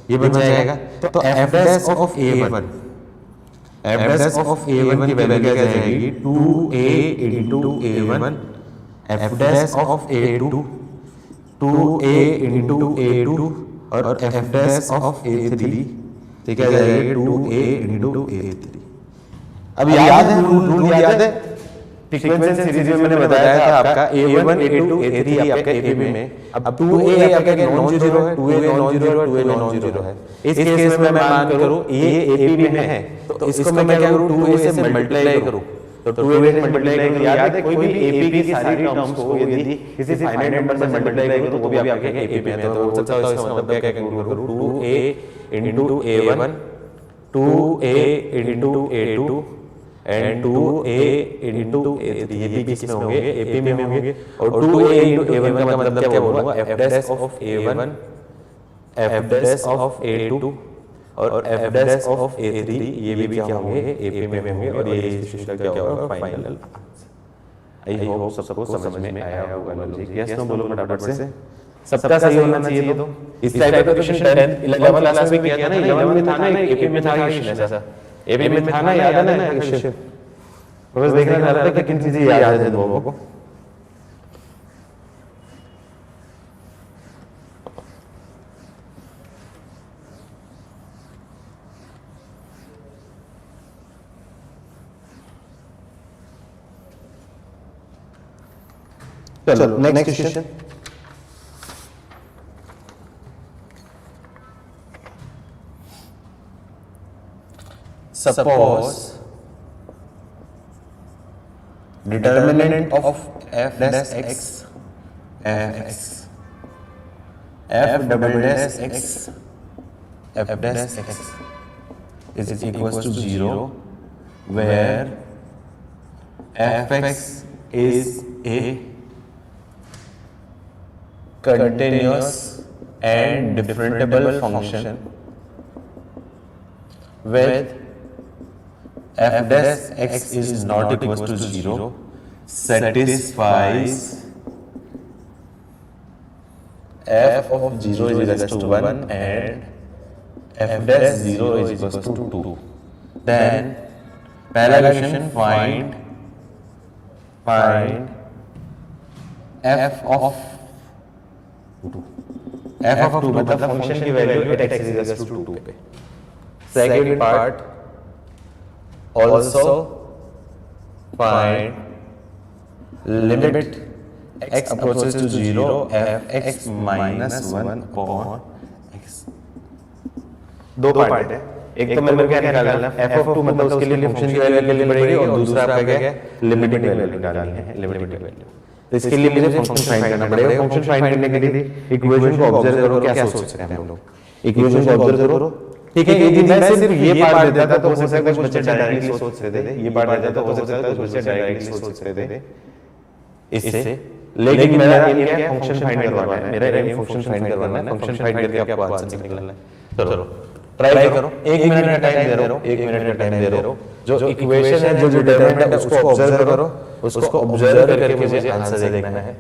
ये बन जाएगा। तो f dash of a1, f dash of a1 की वैल्यू क्या जाएगी, 2a into a1, f dash of a2 2a into a2 और f dash ऑफ a3 ठीक है जाएगा 2a into a3। अब याद है रूल याद है, सीक्वेंस सीरीज में मैंने बताया था आपका a1 a2 a3 आपका AP में। अब 2a आपका नॉन जीरो है, 2a नॉन जीरो है, 2a नॉन जीरो है। इस केस में मैं मान करूं ये AP में है, तो इसको मैं क्या करूं, 2a से मल्टीप्लाई करूं, तो 2a से मल्टीप्लाई करूं। याद है कोई भी AP की सारी टर्म्स को यदि किसी फाइनाइट नंबर से मल्टीप्लाई करूं तो वो भी आपके AP में है। तो बोल सकता हूं इसका मतलब क्या कंक्लूड करूं, 2a into a1 2a into a2 and 2a into a3, ये भी किस में होंगे, AP में होंगे। और 2a इंटू a1 का मतलब क्या बोलूँगा, f dash of a1, f dash of a2 और f डैश ऑफ a3, ये भी क्या होंगे, AP में होंगे। और ये इसका क्या होगा, फाइनल। आई होप सबको समझ में आया होगा लॉजिक। यस नो बोलो फटाफट से, सबका सही होना चाहिए। तो इस टाइप का क्वेश्चन 11 क्लास में भी किया था ना, 11 में था ना, एपी में था क्वेश्चन ऐसा, एपी में था ना, याद है ना क्वेश्चन। बस देखना चाह रहा था कि किन चीजें याद है तुम लोगों को। चलो next question. Suppose determinant of f dash x, f double dash x, f dash x is equals to 0, where fx is a continuous and differentiable function with f dash x is not equals to 0, satisfies f of 0 is equals to 1 and f dash 0 is equals to 2. Then पहला question, find f of 2 मतलब function की वैल्यू at x is equals to 2 पे। Second part, also find limit x approaches to 0 f(x minus 1 upon x। दो part है, एक तो मेरे को क्या निकालना है, f of 2 मतलब उसके लिए फंक्शन की वैल्यू निकालनी पड़ेगी, और दूसरा आपका क्या है, लिमिटिंग वैल्यू निकालनी है, लिमिटिंग वैल्यू। तो इसके लिए मुझे फंक्शन फाइंड करना पड़ेगा। फंक्शन फाइंड करने के लिए इक्वेशन को ऑब्जर्व करो, क्या सोच रहे हैं हम लोग, इक्वेशन को ऑब्जर्व करो। ठीक है, यदि मैं सिर्फ ये पार्ट देता तो हो सकता है कुछ बच्चे डायरेक्टली सोच रहे थे, ये पार्ट देता तो हो सकता है कुछ बच्चे डायरेक्टली सोच रहे थे इससे, लेकिन मेरा एम क्या है, फंक्शन फाइंड करवाना है, मेरा एम फंक्शन फाइंड करवाना है, फंक्शन फाइंड करके आपको आंसर निकालना है। चलो ट्राई करो, 1 मिनट का टाइम दे रहा हूं, 1 मिनट का टाइम दे रहा हूं। जो इक्वेशन है, जो डिटरमिनेंट है, उसको ऑब्जर्व करो, उसको ऑब्जर्व करके मुझे आंसर देखना है।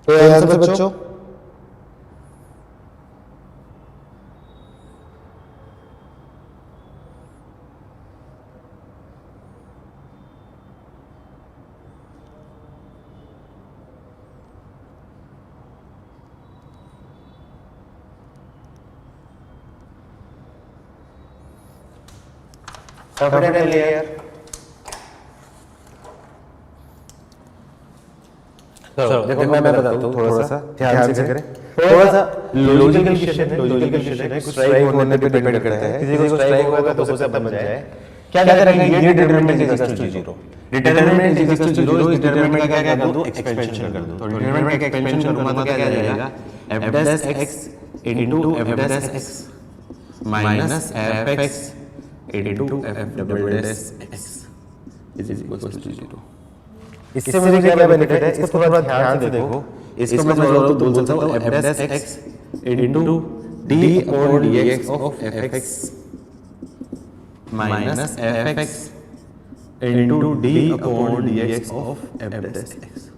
तो आंसर बच्चों, कैपिटल लेयर। देखो मैं बताता हूँ थोड़ा सा ध्यान से करें। थोड़ा सा लॉजिकल क्वेश्चन है, लॉजिकल क्वेश्चन है, कुछ स्ट्राइक होने पे डिपेंड करता है। किसी को स्ट्राइक होगा तो हो सकता है बन जाए। क्या करेंगे, ये determinant is equal to 0, determinant is equal to 0, इस डिटरमिनेंट का क्या कर दूं, एक्सपेंशन कर दूं। तो डिटरमिनेंट का एक्सपेंशन करूंगा तो क्या जाएगा, f dash x into f dash x minus f x into f double dash x is equal to 0। इससे मुझे क्या बेनिफिट है, इसको थोड़ा ध्यान से देखो। इसको मैं बोल सकता हूँ f dash x into d upon dx of fx minus fx into d upon dx of f dash x।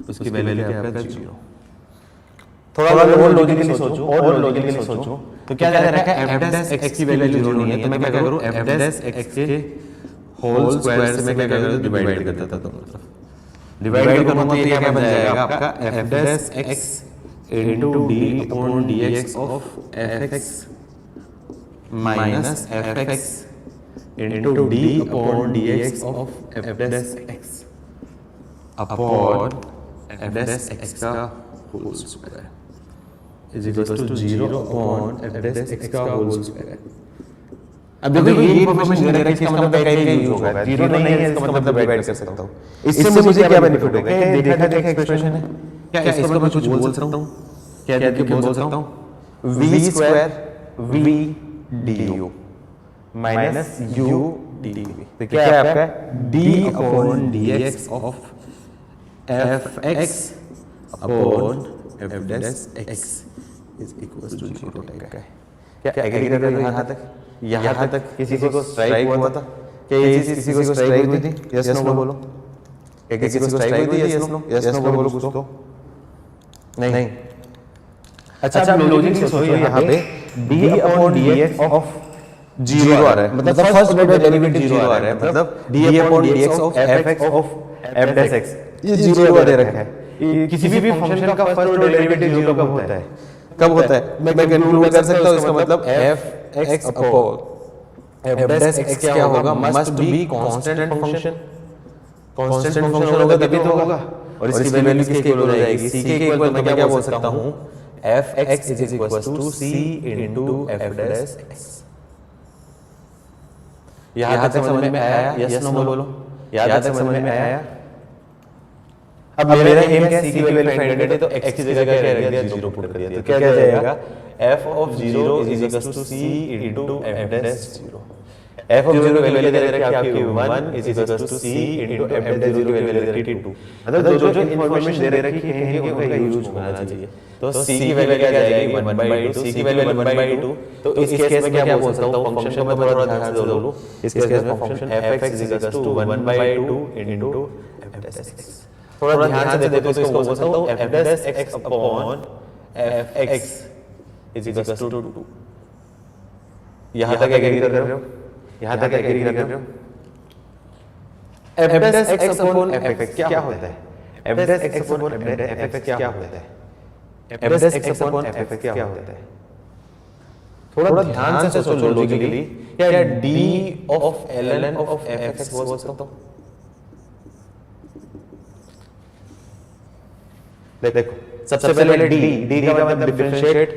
उसकी वैल्यू क्या है, 0। थोड़ा और लॉजिकली सोचो, और लॉजिकली सोचो तो क्या दे रखा है, f डैश x की वैल्यू 0 नहीं है तो मैं क्या करूँ, f डैश x के होल स्क्वायर से मैं क्या करूँ, डिवाइड कर देता हूँ। मतलब डिवाइड करूँगा तो ये क्या बन जाएगा आपका f dash x into d upon dx of fx minus fx into d upon dx of f dash x upon f dash x का whole square is equal to 0 upon f dash x का whole square. अब देखो ये information दे रहा है, इसका मतलब कहीं यूज होगा, 0 नहीं है इसका मतलब डिवाइड कर सकता हूँ। इससे मुझे क्या बेनिफिट होगा, देखा एक्सप्रेशन है क्या, इसको मैं कुछ बोल सकता हूँ, क्या बोल सकता हूँ, v square v du minus u dv। तो क्या है आपका d upon dx of fx upon f dash x is equal to 0 type का है। क्या एग्री कर रहे हो यहाँ तक किसी को स्ट्राइक हुआ था? क्या ये चीज किसी को स्ट्राइक हुई थी? यस नो बोलो। क्या किसी को स्ट्राइक हुई थी? यस नो बोलो कुछ तो। नहीं। अच्छा अब लॉजिक से सोचो, यहाँ पे d अपॉन dx ऑफ 0 आ रहा है, मतलब फर्स्ट ऑर्डर डेरिवेटिव 0 आ रहा है, मतलब d upon dx of fx of f dash x ये 0 दे रखा है। किसी भी फंक्शन का फर्स्ट ऑर्डर डेरिवेटिव 0 कब होता है? कब होता है मैं कंक्लूड कर सकता हूँ, इसका मतलब f x upon f dash x क्या होगा, must be constant function. Constant function होगा तभी तो होगा, और इसकी वैल्यू किसके इक्वल हो जाएगी, c के इक्वल। तो मैं क्या बोल सकता हूँ, f x is equal to c into f dash x। यहाँ तक समझ में आया? यस नो बोलो। यहाँ तक समझ में आया? अब मेरा एम क्या है, c की वैल्यू फाइंड करनी है, तो x की जगह क्या रख दिया, 0 पुट कर दिया। तो क्या जाएगा, f of 0 is equal to c into f dash 0। f of 0 की वैल्यू दे रखी है आपकी 1 is equal to c into f dash 0 की वैल्यू दे रखी है 2। मतलब जो इंफॉर्मेशन दे रखी है उनका यूज होना चाहिए। तो c की वैल्यू क्या जाएगी, 1/2। c की वैल्यू 1/2। तो इस केस में क्या बोल सकता हूं, फंक्शन को मैं थोड़ा ध्यान से बोलूं। इस केस में function f(x) is equal to 1/2 into f dash x। थोड़ा ध्यान से देखो तो इसको बोल सकता हूँ f dash x upon fx is equal to 2। यहाँ तक एग्री कर रहे हो? यहाँ तक एग्री कर रहे हो? f dash x upon fx क्या होता है? f dash x upon fx क्या होता है? f dash x upon fx क्या होता है? थोड़ा ध्यान से सोचो लॉजिकली। क्या d of ln of fx बोल सकता हूँ? देखो सबसे पहले d का मतलब डिफरेंशिएट,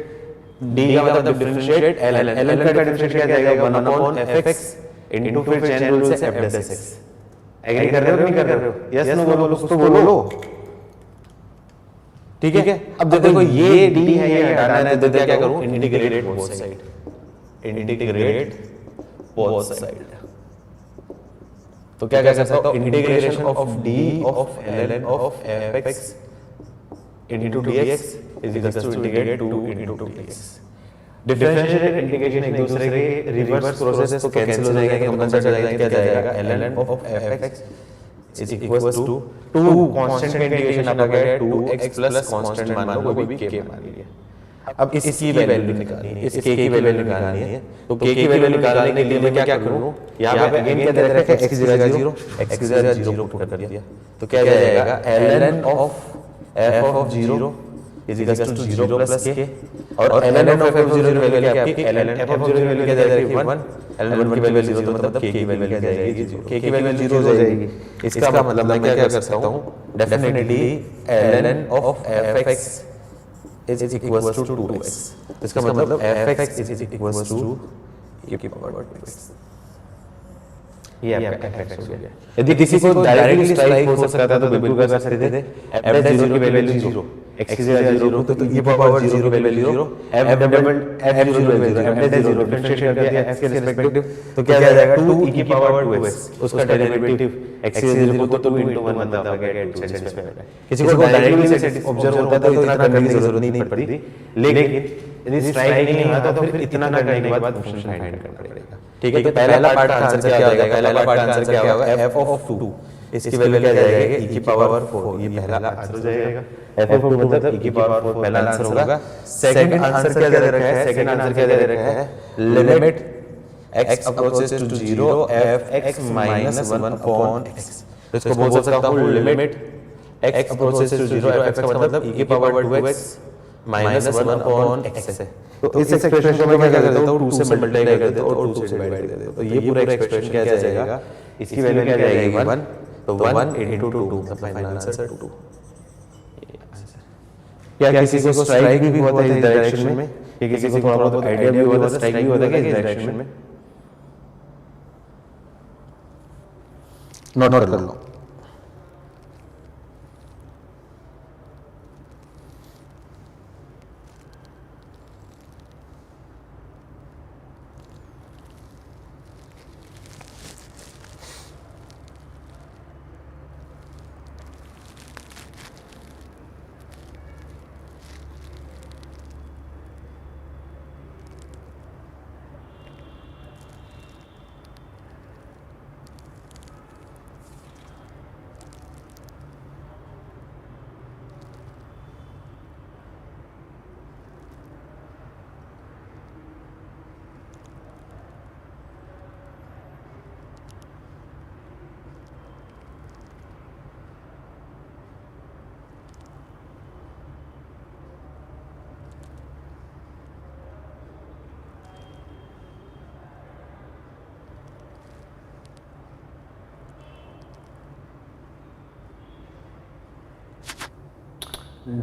d का मतलब डिफरेंशिएट ln का डिफरेंशिएट क्या जाएगा, 1 अपॉन fx इनटू फिर चेन रूल से f डैश x। एग्री कर रहे हो नहीं कर रहे हो? यस नो बोलो, कुछ तो बोलो। ठीक है, अब देखो ये d है, ये हटाना है, तो क्या करूं, integrate both side. Integrate both side तो क्या कर सकता हूं, integration of d of ln of fx into dx is equal to integrate 2 into dx। Differentiate integration एक दूसरे के रिवर्स प्रोसेस तो कैंसिल हो जाएगा, कंपनसेट हो जाएगा। क्या जाएगा, ln of fx is equal to 2 constant का इंटीग्रेशन आपका क्या है, 2x प्लस कांस्टेंट मान लो, कोई भी k मान लीजिए। अब इसकी वैल्यू निकालनी है, इस k की वैल्यू निकालनी है। तो k की वैल्यू निकालने के लिए मैं क्या करूं, यहां पे अगेन क्या दे रखा है, x की जगह 0, x की जगह 0 पुट कर दिया। तो क्या जाएगा, ln of f of 0 is equal to 0 plus k, और ln ऑफ f ऑफ 0 की वैल्यू क्या है आपकी, ln f ऑफ 0 की वैल्यू क्या दे रखी है, 1। ln1 की वैल्यू 0 तो मतलब k की वैल्यू क्या जाएगी 0, k की वैल्यू 0 हो जाएगी। इसका मतलब मैं क्या कर सकता हूँ, definitely ln of fx is equals to 2x। इसका मतलब fx is equals to e की पावर 2x। ये आपका fx हो गया। यदि किसी को डायरेक्टली स्ट्राइक हो सकता था तो बिल्कुल कर सकते थे, f डैश 0 की वैल्यू 0, x की जगह 0 तो e पावर 0 की वैल्यू 0, f डबल f 0 की वैल्यू 0, f डैश 0 डिफरेंशिएट कर दिया x के रिस्पेक्टिव तो क्या आ जाएगा 2 e की पावर 2x, उसका डेरिवेटिव x की जगह 0 तो 2 into 1 बनता है 2 सेटिस्फाई होता है। किसी को डायरेक्टली ऑब्जर्व होता तो इतना करने की जरूरत नहीं पड़ती, लेकिन यदि स्ट्राइक नहीं हुआ तो फिर इतना करने के बाद फंक्शन फाइंड करना पड़ेगा। ठीक है, तो पहला पार्ट का आंसर क्या हो जाएगा, पहला पार्ट का आंसर क्या होगा, f ऑफ 2, इसकी वैल्यू क्या जाएगी e की पावर 4, ये पहला आंसर हो जाएगा। f ऑफ 2 मतलब e की पावर 4 पहला आंसर होगा। सेकंड आंसर क्या दे रखा है, सेकंड आंसर क्या दे रखा है, limit x approaches to 0 f(x - 1 upon x। तो इसको बोल सकता हूँ limit x approaches to 0 f(x) का मतलब e की पावर 2x - 1 upon x है। तो इस एक्सप्रेशन को मैं क्या कर देता हूँ, 2 से मल्टीप्लाई कर देता हूँ और 2 से डिवाइड कर देता हूँ, तो ये पूरा एक्सप्रेशन क्या जाएगा, इसकी वैल्यू क्या जाएगी 1, तो 1 into 2 मतलब फाइनल आंसर 2। क्या किसी को स्ट्राइक भी हुआ था इस डायरेक्शन में, कि किसी को थोड़ा बहुत आइडिया भी हुआ था, स्ट्राइक भी हुआ था कि इस डायरेक्शन में? नोट कर लो।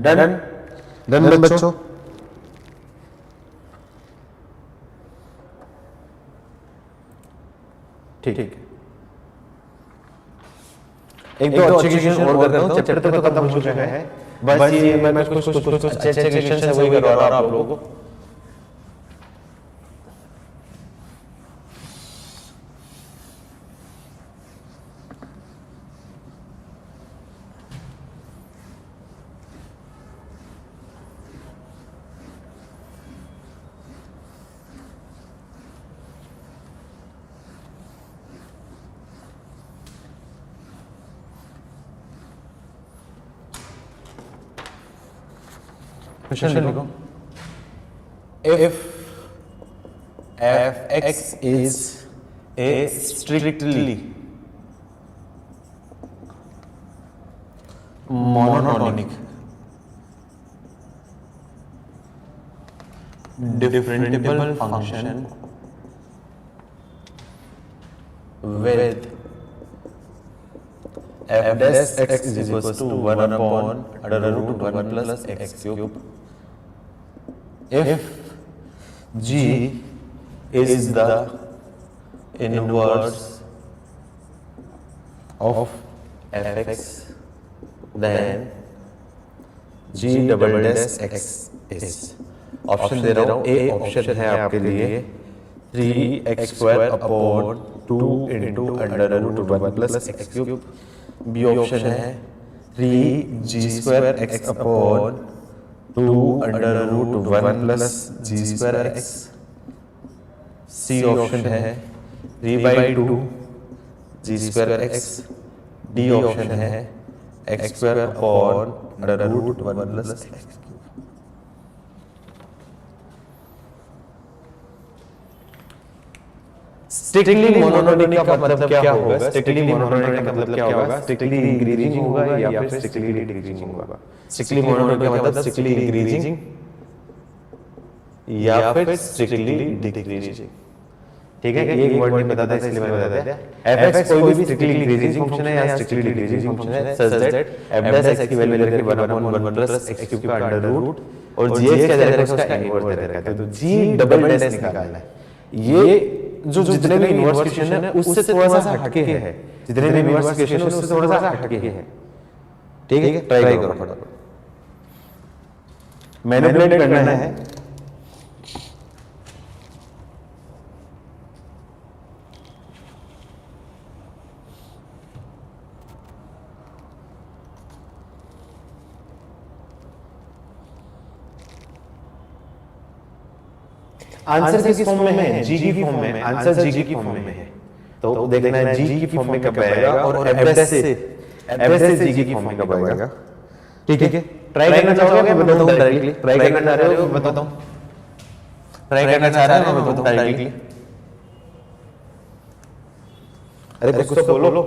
डन डन बच्चों। ठीक है, एक दो अच्छे क्वेश्चन और करता हूँ, चैप्टर तो खत्म हो चुका है, बस ये मैं कुछ अच्छे क्वेश्चन है वही करवा रहा हूँ आप लोगों को। क्वेश्चन लिखो, if f(x) is a strictly monotonic differentiable function with f dash x is equals to 1 upon under root 1 plus x cube, if g is the inverse of fx, then g double dash x is, option दे रहा हूँ, A option है आपके लिए 3x² upon 2 into under root 1 plus X cube, B option है 3g² x upon 2 under root 1 plus g² x, C option है 3/2 g² x, D option है x² upon under root 1 plus x। Strictly monotonic का मतलब क्या होगा, strictly monotonic का मतलब क्या होगा, स्ट्रिक्टली इंक्रीजिंग होगा या फिर स्ट्रिक्टली डिक्रीजिंग होगा। स्ट्रिक्टली मोनोटोनिक का मतलब स्ट्रिक्टली इंक्रीजिंग या फिर स्ट्रिक्टली डिक्रीजिंग। ठीक है, ये एक वर्ड नहीं पता था इसलिए मैंने बता दिया। f(x) कोई भी स्ट्रिक्टली इंक्रीजिंग फंक्शन है या स्ट्रिक्टली डिक्रीजिंग फंक्शन है सच दैट f(x) की वैल्यू लेके 1/1 प्लस x³ का अंडर रूट और gx क्या दे रखा है उसका इनवर्स दे रखा है। तो g डबल डैश निकालना है। ये जो जितने भी इनवर्स क्वेश्चन है उससे थोड़ा सा हटके है, जितने भी इनवर्स क्वेश्चन है उससे थोड़ा सा हटके है। ठीक है, ट्राई करो फटाफट। मैनिपुलेट करना है। आंसर किस फॉर्म में है? जी की फॉर्म में। आंसर जी की फॉर्म में है, तो देखना है जी की फॉर्म में कब आएगा और एफ से जी की फॉर्म में कब आएगा। ठीक है, ट्राई करना चाहोगे? मैं बताऊं डायरेक्टली। ट्राई करना चाह रहे हो? बताता हूं। ट्राई करना चाह रहे हो? मैं बताऊं डायरेक्टली। अरे कुछ तो बोलो।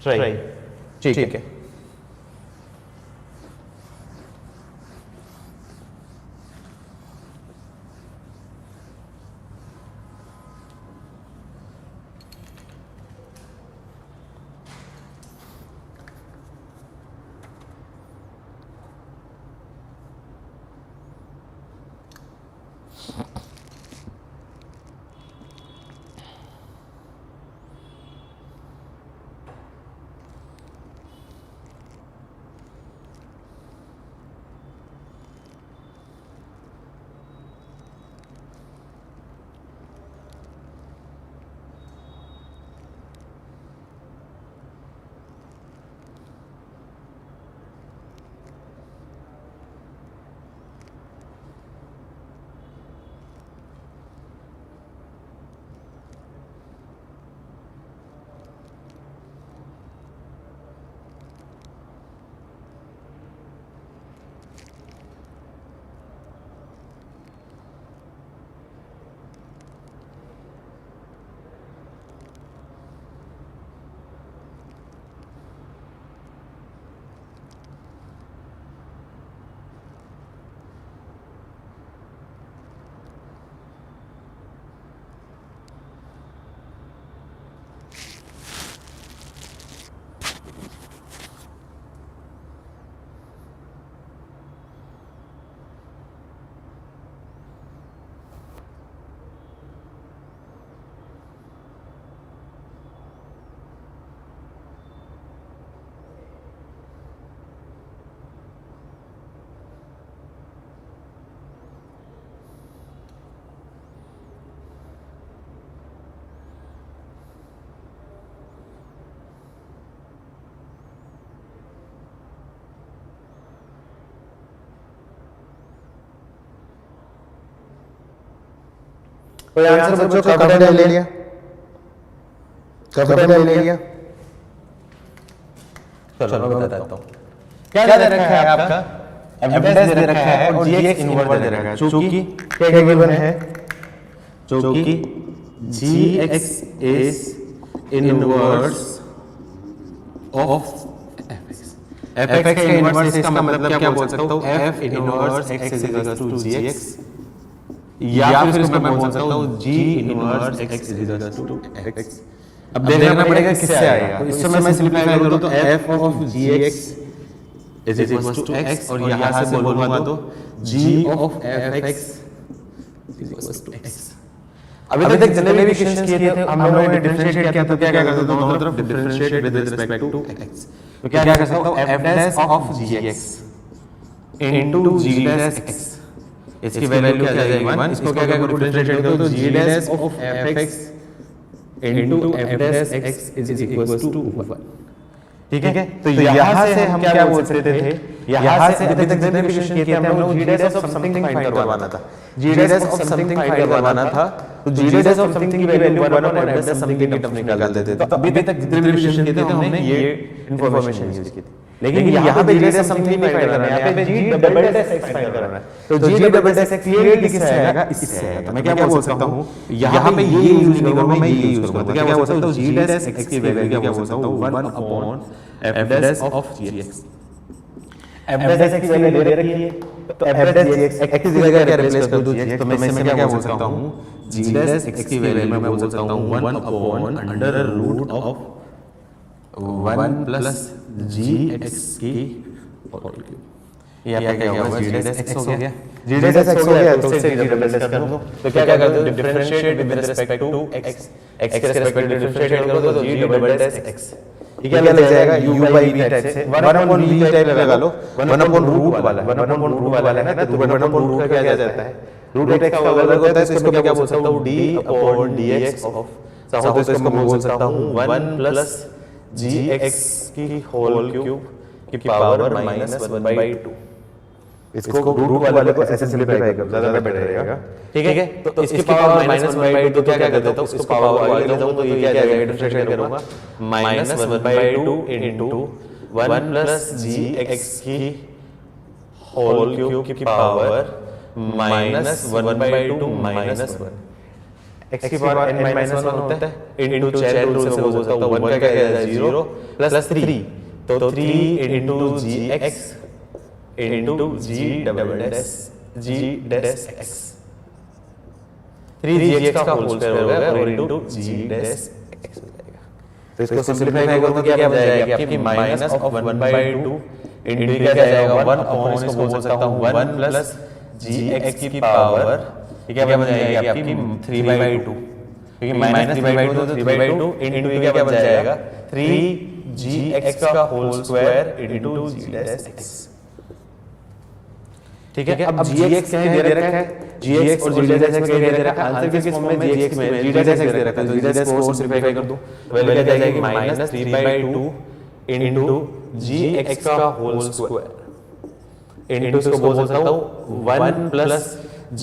ट्राई। ठीक है। कोई आंसर बच्चों कब टाइम ले लिया? कब टाइम ले लिया? चलो मैं बताता हूँ। क्या दे रखा है आपका? एफ दे रखा है और जीएक्स इनवर्स दे रखा है। चूंकि क्या गिवन है? चूंकि g x is inverse of f x का इनवर्स, इसका मतलब क्या बोल सकता हूँ? F inverse x is equal to g x, या फिर इसको मैं बोल सकता हूँ g inverse x is equal to x. अब देखना पड़ेगा किससे आएगा। तो इससे मैं सिंपलीफाई करूँ तो F of ji X is equal to X और यहाँ से बोलूँगा तो G of F X is equal to X. अभी तक जितने भी क्वेश्चंस किए थे हम लोगों ने डिफरेंशिएट किया था, क्या करते थे? दोनों तरफ differentiate with respect to x. तो क्या कर सकता हूँ? F dash of ji x into ji dash x, इसकी वैल्यू क्या आ जाएगी? 1। इसको क्या करूं? डिफरेंशिएट करो तो G dash of F X into F dash X is equal to 1। ठीक है, तो यहाँ से हम क्या बोल सकते थे? यहाँ से अभी तक जितने भी क्वेश्चन किए थे हम लोग जी डैश ऑफ समथिंग फाइंड करवाना था। जी डैश ऑफ समथिंग फाइंड करवाना था, तो जी डैश ऑफ समथिंग की वैल्यू 1 और एफ डैश समथिंग की टर्म्स निकाल देते थे। तो अभी तक जितने भी क्वेश्चन किए थे हमने ये इंफॉर्मेशन यूज की थी। लेकिन यहाँ पे जी डैश समथिंग नहीं फाइंड करना है, यहाँ पे जी डबल डैश एक्स फाइंड करना है। तो जी डबल डैश एक्स ये किससे आएगा? इससे आएगा। तो मैं क्या बोल सकता हूँ? यहाँ पे ये यूज नहीं करूँगा, मैं ये यूज करूँगा। तो क्या बोल सकता हूँ? जी डैश एक्स की वैल्यू क्या बोल सकता हूँ? 1 upon f dash of ji x. f dash x की वैल्यू दे रखी है, तो f dash gx x की जगह क्या रिप्लेस कर दूं gx, तो मैं इसमें क्या बोल सकता हूँ, g dash x की वैल्यू मैं बोल सकता हूँ 1 upon under root of 1 plus gx की होल क्यूब। ये आपका क्या होगा, g dash x हो गया, g dash x हो गया, तो इसे रिप्लेस कर दो, तो क्या कर दो, differentiate with respect to x, x के रिस्पेक्ट में डिफरेंशिएट कर दो, तो g डबल डैश x, ये क्या लग जाएगा, u by v टाइप से 1 अपॉन v टाइप लगा लो, 1 अपॉन रूट वाला, 1 अपॉन रूट वाला है ना, तो 1 अपॉन रूट का क्या आ जाता है, रूट x का वर्ग होता है, तो इसको मैं क्या बोल सकता हूँ, d अपॉन dx ऑफ, चाहो तो इसको मैं बोल सकता हूँ 1 प्लस gx की होल क्यूब की पावर माइनस 1/2। इसको रूट वाले को ऐसे सिंपलीफाई कर, ज्यादा बेटर रहेगा, ठीक है। तो इसकी पावर माइनस 1/2, तो क्या कर देता हूँ, इसको पावर आगे ले जाऊँ तो ये क्या आ जाएगा, डिफरेंशिएट करूंगा, माइनस 1/2 इनटू 1 प्लस gx की होल क्यूब की पावर माइनस 1/2 माइनस 1, x की पावर n माइनस 1 होता है, इनटू चेन रूल से बोल सकता हूँ 1 का क्या है 0 प्लस 3, तो 3 into gx into g double dash x, 3gx का होल स्क्वायर होगा और इनटू g डैश x हो जाएगा। तो इसको सिंपलीफाई करो तो क्या बन जाएगा आपकी माइनस ऑफ 1/2 इनटू क्या जाएगा 1 अपॉन, इसको बोल सकता हूँ 1 प्लस gx की पावर, ये क्या बन जाएगी आपकी 3/2, क्योंकि माइनस 3/2 तो 3/2 इनटू क्या बन जाएगा 3gx का whole square into g dash x, ठीक है। अब gx क्या दे रखा है, gx और g dash x क्या दे रखा है, आंसर किस फॉर्म में gx में g dash x दे रखा है, तो g dash को सिंपलीफाई कर दो, वैल्यू क्या जाएगी माइनस 3/2 इनटू gx का होल स्क्वायर इनटू, इसको बोल सकता हूँ 1 प्लस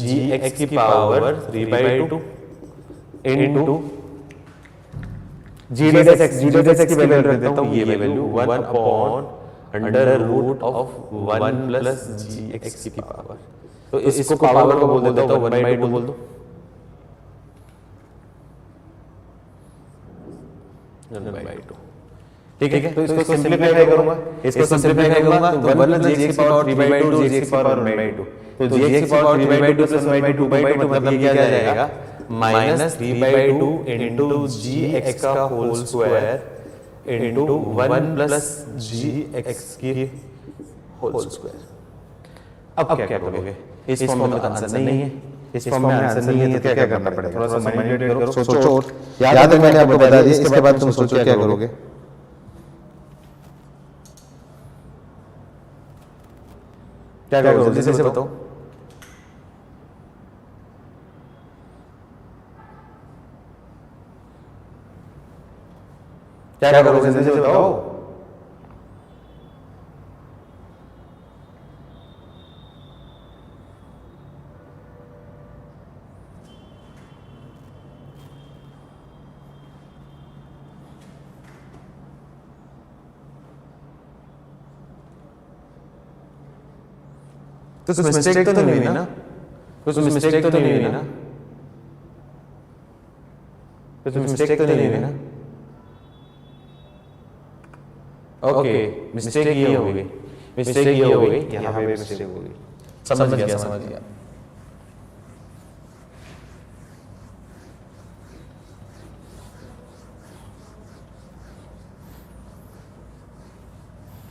gx की power 3/2 into g dash x की वैल्यू रख देता हूँ, ये value 1 upon under root of 1 plus gx की पावर, तो इसको पावर को बोल देता हूँ 1/2 बोल दो, 1/2, ठीक है। तो इसको सिंपलीफाई करूंगा, इसको सिंपलीफाई करूंगा तो 1 प्लस gx की पावर 3/2, gx की पावर 1/2, तो gx की पावर 3/2 प्लस 1/2 मतलब क्या जाएगा माइनस 3/2 इनटू gx का whole square into 1 plus gx की होल स्क्वायर। अब क्या करोगे, इस फॉर्म में तो आंसर नहीं है, इस फॉर्म में आंसर नहीं है, तो क्या करना पड़ेगा, थोड़ा सा मैनिपुलेट करो, सोचो, याद है मैंने आपको बता दिया, इसके बाद तुम सोचो क्या करोगे, क्या करोगे जल्दी से बताओ, क्या करोगे जल्दी से बताओ, कुछ मिस्टेक तो नहीं हुई ना, कुछ मिस्टेक तो नहीं हुई ना, कुछ मिस्टेक तो नहीं हुई ना, ओके मिस्टेक ये हो गई, मिस्टेक ये हो गई, यहाँ पे मिस्टेक हो गई, समझ गया,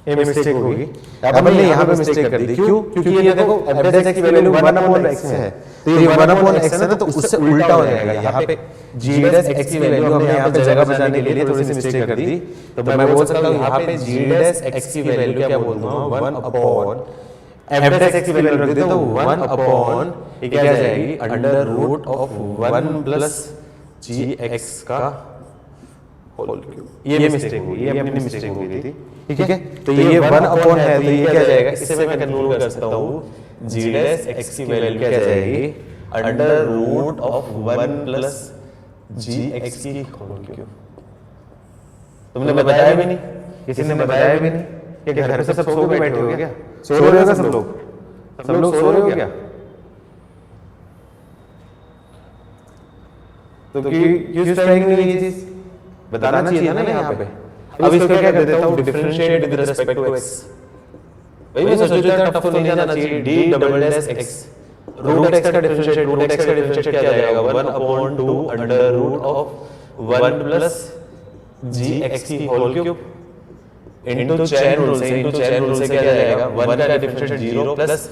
ये मिस्टेक होगी, अब हमने यहाँ पे मिस्टेक कर दी, क्यों, क्योंकि ये देखो f dash x की वैल्यू 1 अपॉन x है, तो ये 1 अपॉन x है ना, तो उससे उल्टा हो जाएगा, यहाँ पे g dash x की वैल्यू हमने यहाँ पे जगह बचाने के लिए थोड़ी सी मिस्टेक कर दी, तो मैं बोल सकता हूँ यहाँ पे g dash x की वैल्यू क्या बोल दूंगा 1 अपॉन f dash x की वैल्यू रख देता हूँ 1 अपॉन, ये क्या जाएगी under root of 1 plus gx का होल क्यूब, ये मिस्टेक हुई, ये अपनी मिस्टेक हो गई थी, ठीक है। तो ये 1 अपॉन है, तो ये क्या जाएगा, इससे मैं कंक्लूड कर सकता हूँ g dash x की वैल्यू क्या जाएगी under root of 1 plus gx की होल क्यूब। तुमने बताया भी नहीं, किसी ने बताया भी नहीं, क्या घर पे सब सो के बैठे हो क्या, सो रहे हो सब लोग, सब लोग सो रहे हो क्या, तो क्यों स्ट्राइक नहीं हुई ये चीज, बताना चाहिए था ना यहाँ पे। अब इसको क्या कर देता हूँ differentiate with respect to x, वही मैं सोच रहा था, टफ तो नहीं जाना चाहिए। D double dash X, root X का डिफरेंशिएट, रूट एक्स का डिफरेंशिएट क्या जाएगा 1/2 under root of 1 plus ji x की whole cube into chain rule से, इनटू चेन रूल से क्या जाएगा 1 का डिफरेंशिएट 0 प्लस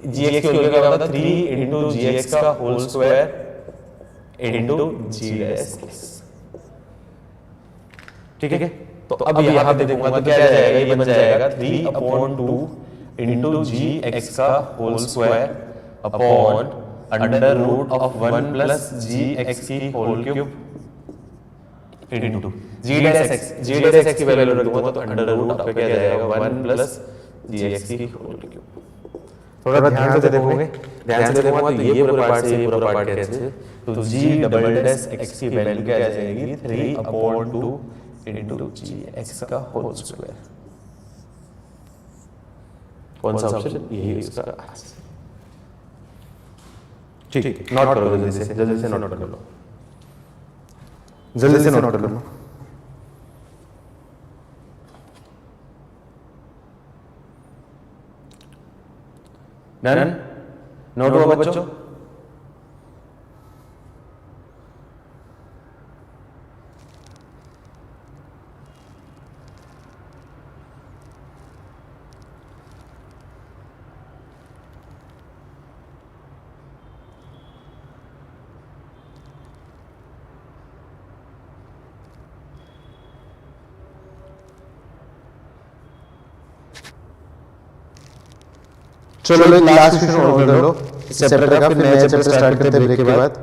जी एक्स की होल क्यूब क्या होता है 3 इनटू जी एक्स का होल स्क्वायर इनटू जी डैश एक्स। ठीक है, तो अब यहाँ पे देखूंगा तो क्या जाएगा, ये बन जाएगा 3/2 इंटू जी एक्स का whole square upon under root of 1 plus ji x की whole cube into g dash x. G dash x की वैल्यू रख दूंगा तो अंडर रूट ऑफ क्या जाएगा 1 प्लस जी एक्स की होल क्यूब। थोड़ा ध्यान से देखोगे, ध्यान से देखोगे तो ये पूरा पार्ट से ये पूरा पार्ट कैसे, तो जी डबल डैश एक्स की वैल्यू क्या आ जाएगी 3/2 इंटू जी एक्स का होल स्क्वायर। कौन सा ऑप्शन, यही इसका। ठीक, नोट करो जल्दी से, जल्दी से नोट कर लो, जल्दी से नोट कर लो। डन, नोट हुआ बच्चों? चलो एक लास्ट क्वेश्चन और कर लो इस चैप्टर का, फिर नया चैप्टर स्टार्ट करते हैं ब्रेक के बाद।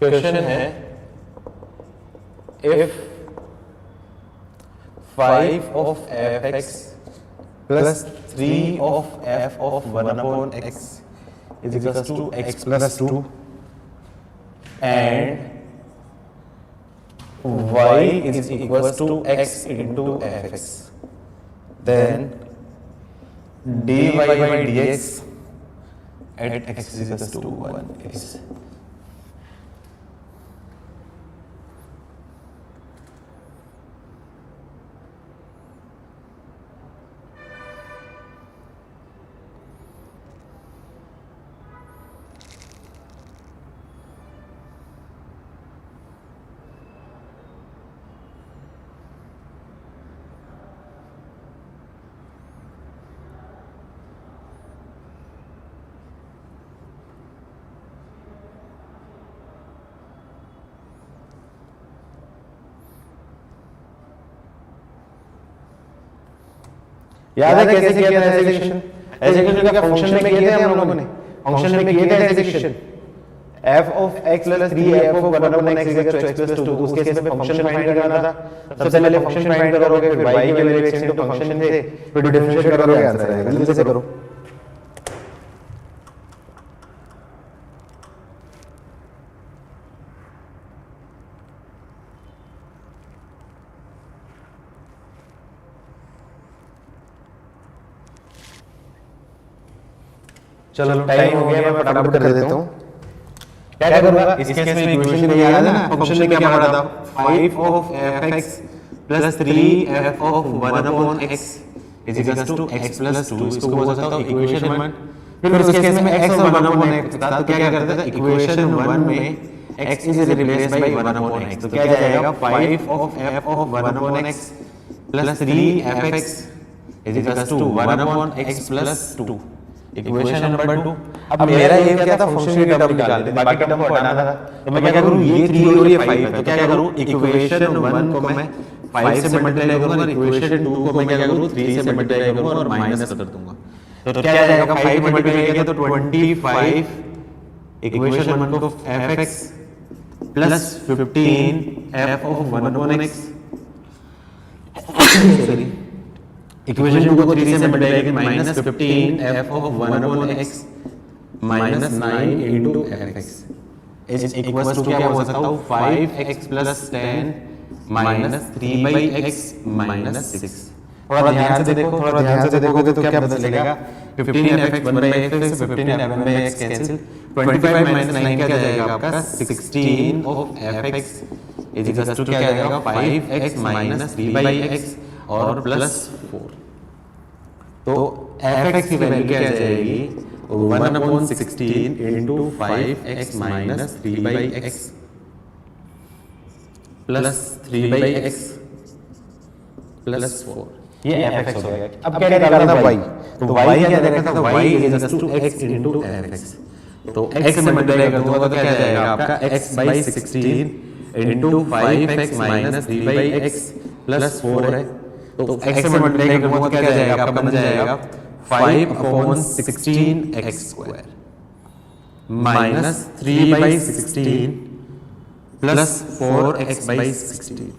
क्वेश्चन है if 5 of f(x) plus 3 of f of 1/x is equals to x plus 2 and y is equals to x into fx, then dy by dx at x is equals to 1 is याद है कैसे किया था execution? Execution क्या function में किए थे हम लोगों ने, फंक्शन में किए थे execution f of x plus 3f of 1/x is equal to x plus 2। उस केस में फंक्शन फाइंड करना था, सबसे पहले फंक्शन फाइंड करोगे, फिर y की वैल्यू x इनटू फंक्शन थे, फिर डिफरेंशिएट करोगे, आंसर आएगा। जल्दी से करो। चलो टाइम हो गया, मैं फटाफट कर देता हूँ। क्या करूंगा इस केस में, इक्वेशन में याद है ना, फंक्शन में क्या पढ़ा था 5 of fx plus 3f of 1/x is equals to x plus 2। इसको बोल सकता हूँ इक्वेशन 1। फिर उस केस में x और 1/x था, तो क्या करते थे इक्वेशन 1 में x is replaced by 1/x, तो क्या जाएगा 5 of f of 1/x plus 3fx is equals to 1/x plus 2, equation number 2। अब मेरा ये क्या था, फंक्शन की टर्म निकालने, बाकी टर्म को हटाना था, तो मैं क्या करूं, ये 3 और ये 5 है, तो क्या करूं इक्वेशन 1 को मैं 5 से मल्टीप्लाई करूंगा, इक्वेशन 2 को मैं क्या करूं 3 से मल्टीप्लाई करूंगा और माइनस कर दूंगा। तो क्या आ जाएगा 5 मल्टीप्लाई किया तो 25 इक्वेशन 1 को fx plus 15 f of 1 upon x, sorry equation 2 को 3 से मल्टीप्लाई करके minus 15 f of 1 upon x minus 9 into fx is equals to क्या हो सकता हूँ 5x plus 10 minus 3/x minus 6। थोड़ा ध्यान से देखो तो क्या पता चलेगा 15f(x) 1/x 15f(1/x) cancel 25 minus 9 क्या जाएगा आपका 16 of fx is equals to क्या जाएगा 5x माइनस 3/x और प्लस 4। तो fx की वैल्यू क्या जाएगी 1 upon 16 into 5x minus 3/x plus 3/x plus 4। ये fx हो गया। अब क्या निकालना था y, तो y क्या दे रखा था y is equal to x into fx। तो x से मल्टीप्लाई कर दूंगा तो क्या जाएगा आपका x by 16 into 5x minus 3/x plus 4 है। तो x से मल्टीप्लाई करूंगा तो क्या जाएगा आपका बन जाएगा 5 upon 16x square minus 3/16 plus 4x by 16।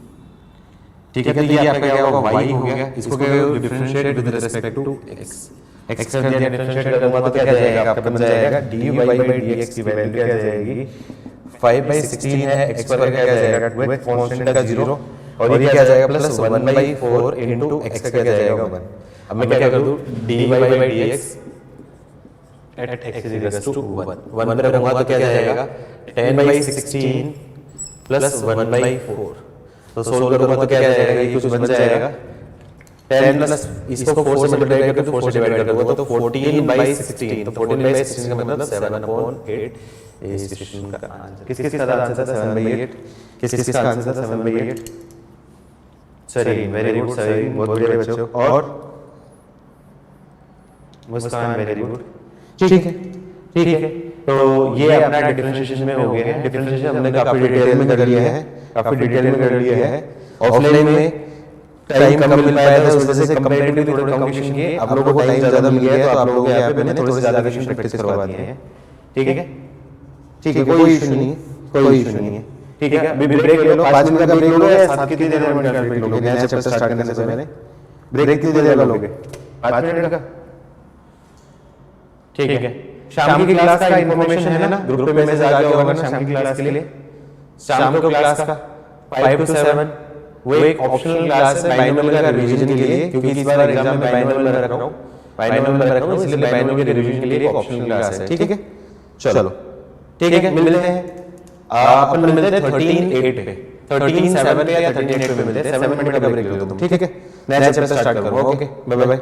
ठीक है, तो ये आपका क्या होगा y हो गया। इसको क्या differentiate with respect to x। x का डिफरेंशिएट करूंगा तो क्या जाएगा आपका बन जाएगा dy by dx की वैल्यू क्या जाएगी 5/16 है, x पर क्या जाएगा विद कांस्टेंट का 0 और ये क्या जाएगा प्लस 1/4 इनटू x का क्या जाएगा 1। अब मैं क्या कर दूं dy by dx at x is equal to 1 1 पर रखूंगा तो क्या जाएगा 10/16 प्लस 1/4। तो सोल्व करूंगा तो क्या जाएगा ये कुछ बन जाएगा 10 प्लस इसको 4 से मल्टीप्लाई करके तो 4 से डिवाइड कर दूंगा तो 14/16। तो 14/16 का मतलब 7/8 इस क्वेश्चन का आंसर। किसका आंसर था 7/8? किसका आंसर था 7/8? सही, वेरी गुड, सही, बहुत बढ़िया बच्चों। और मुस्कान वेरी गुड। ठीक है, तो ये अपना डिफरेंशिएशन में हो गया है। डिफरेंशिएशन हमने काफी डिटेल में कर लिया है। ऑफलाइन में टाइम कम मिल पाया था, उस वजह से कंपैरेटिवली थोड़े कम क्वेश्चन किए। आप लोगों को टाइम ज्यादा मिल गया है तो आप लोगों को यहाँ पे मैंने थोड़े से ज्यादा क्वेश्चन प्रैक्टिस करवा दिए हैं। ठीक है, कोई इशू नहीं है। ठीक है, अभी ब्रेक ले लो, 5 मिनट का ब्रेक लो या 7 कितनी देर में ब्रेक लोगे? नया चैप्टर स्टार्ट करने से पहले ब्रेक कितनी देर का लोगे? 5 मिनट का। ठीक है, शाम की क्लास का इंफॉर्मेशन है ना, ग्रुप पे मैसेज आ गया होगा ना शाम की क्लास के लिए। शाम को क्लास का 5 to 7 वो एक ऑप्शनल क्लास है बाइनोमियल का रिवीजन के लिए, क्योंकि इस बार एग्जाम में बाइनोमियल में रख रहा हूं, इसलिए बाइनोमियल के रिवीजन के लिए एक ऑप्शनल क्लास है। ठीक है, चलो ठीक है, मिलते हैं अपन मिलते हैं 13/8 पे, 13/7 पे या 13/8 पे मिलते हैं। 7 मिनट का ब्रेक ले लो तुम। ठीक है, नया चैप्टर स्टार्ट करो। Okay, bye bye.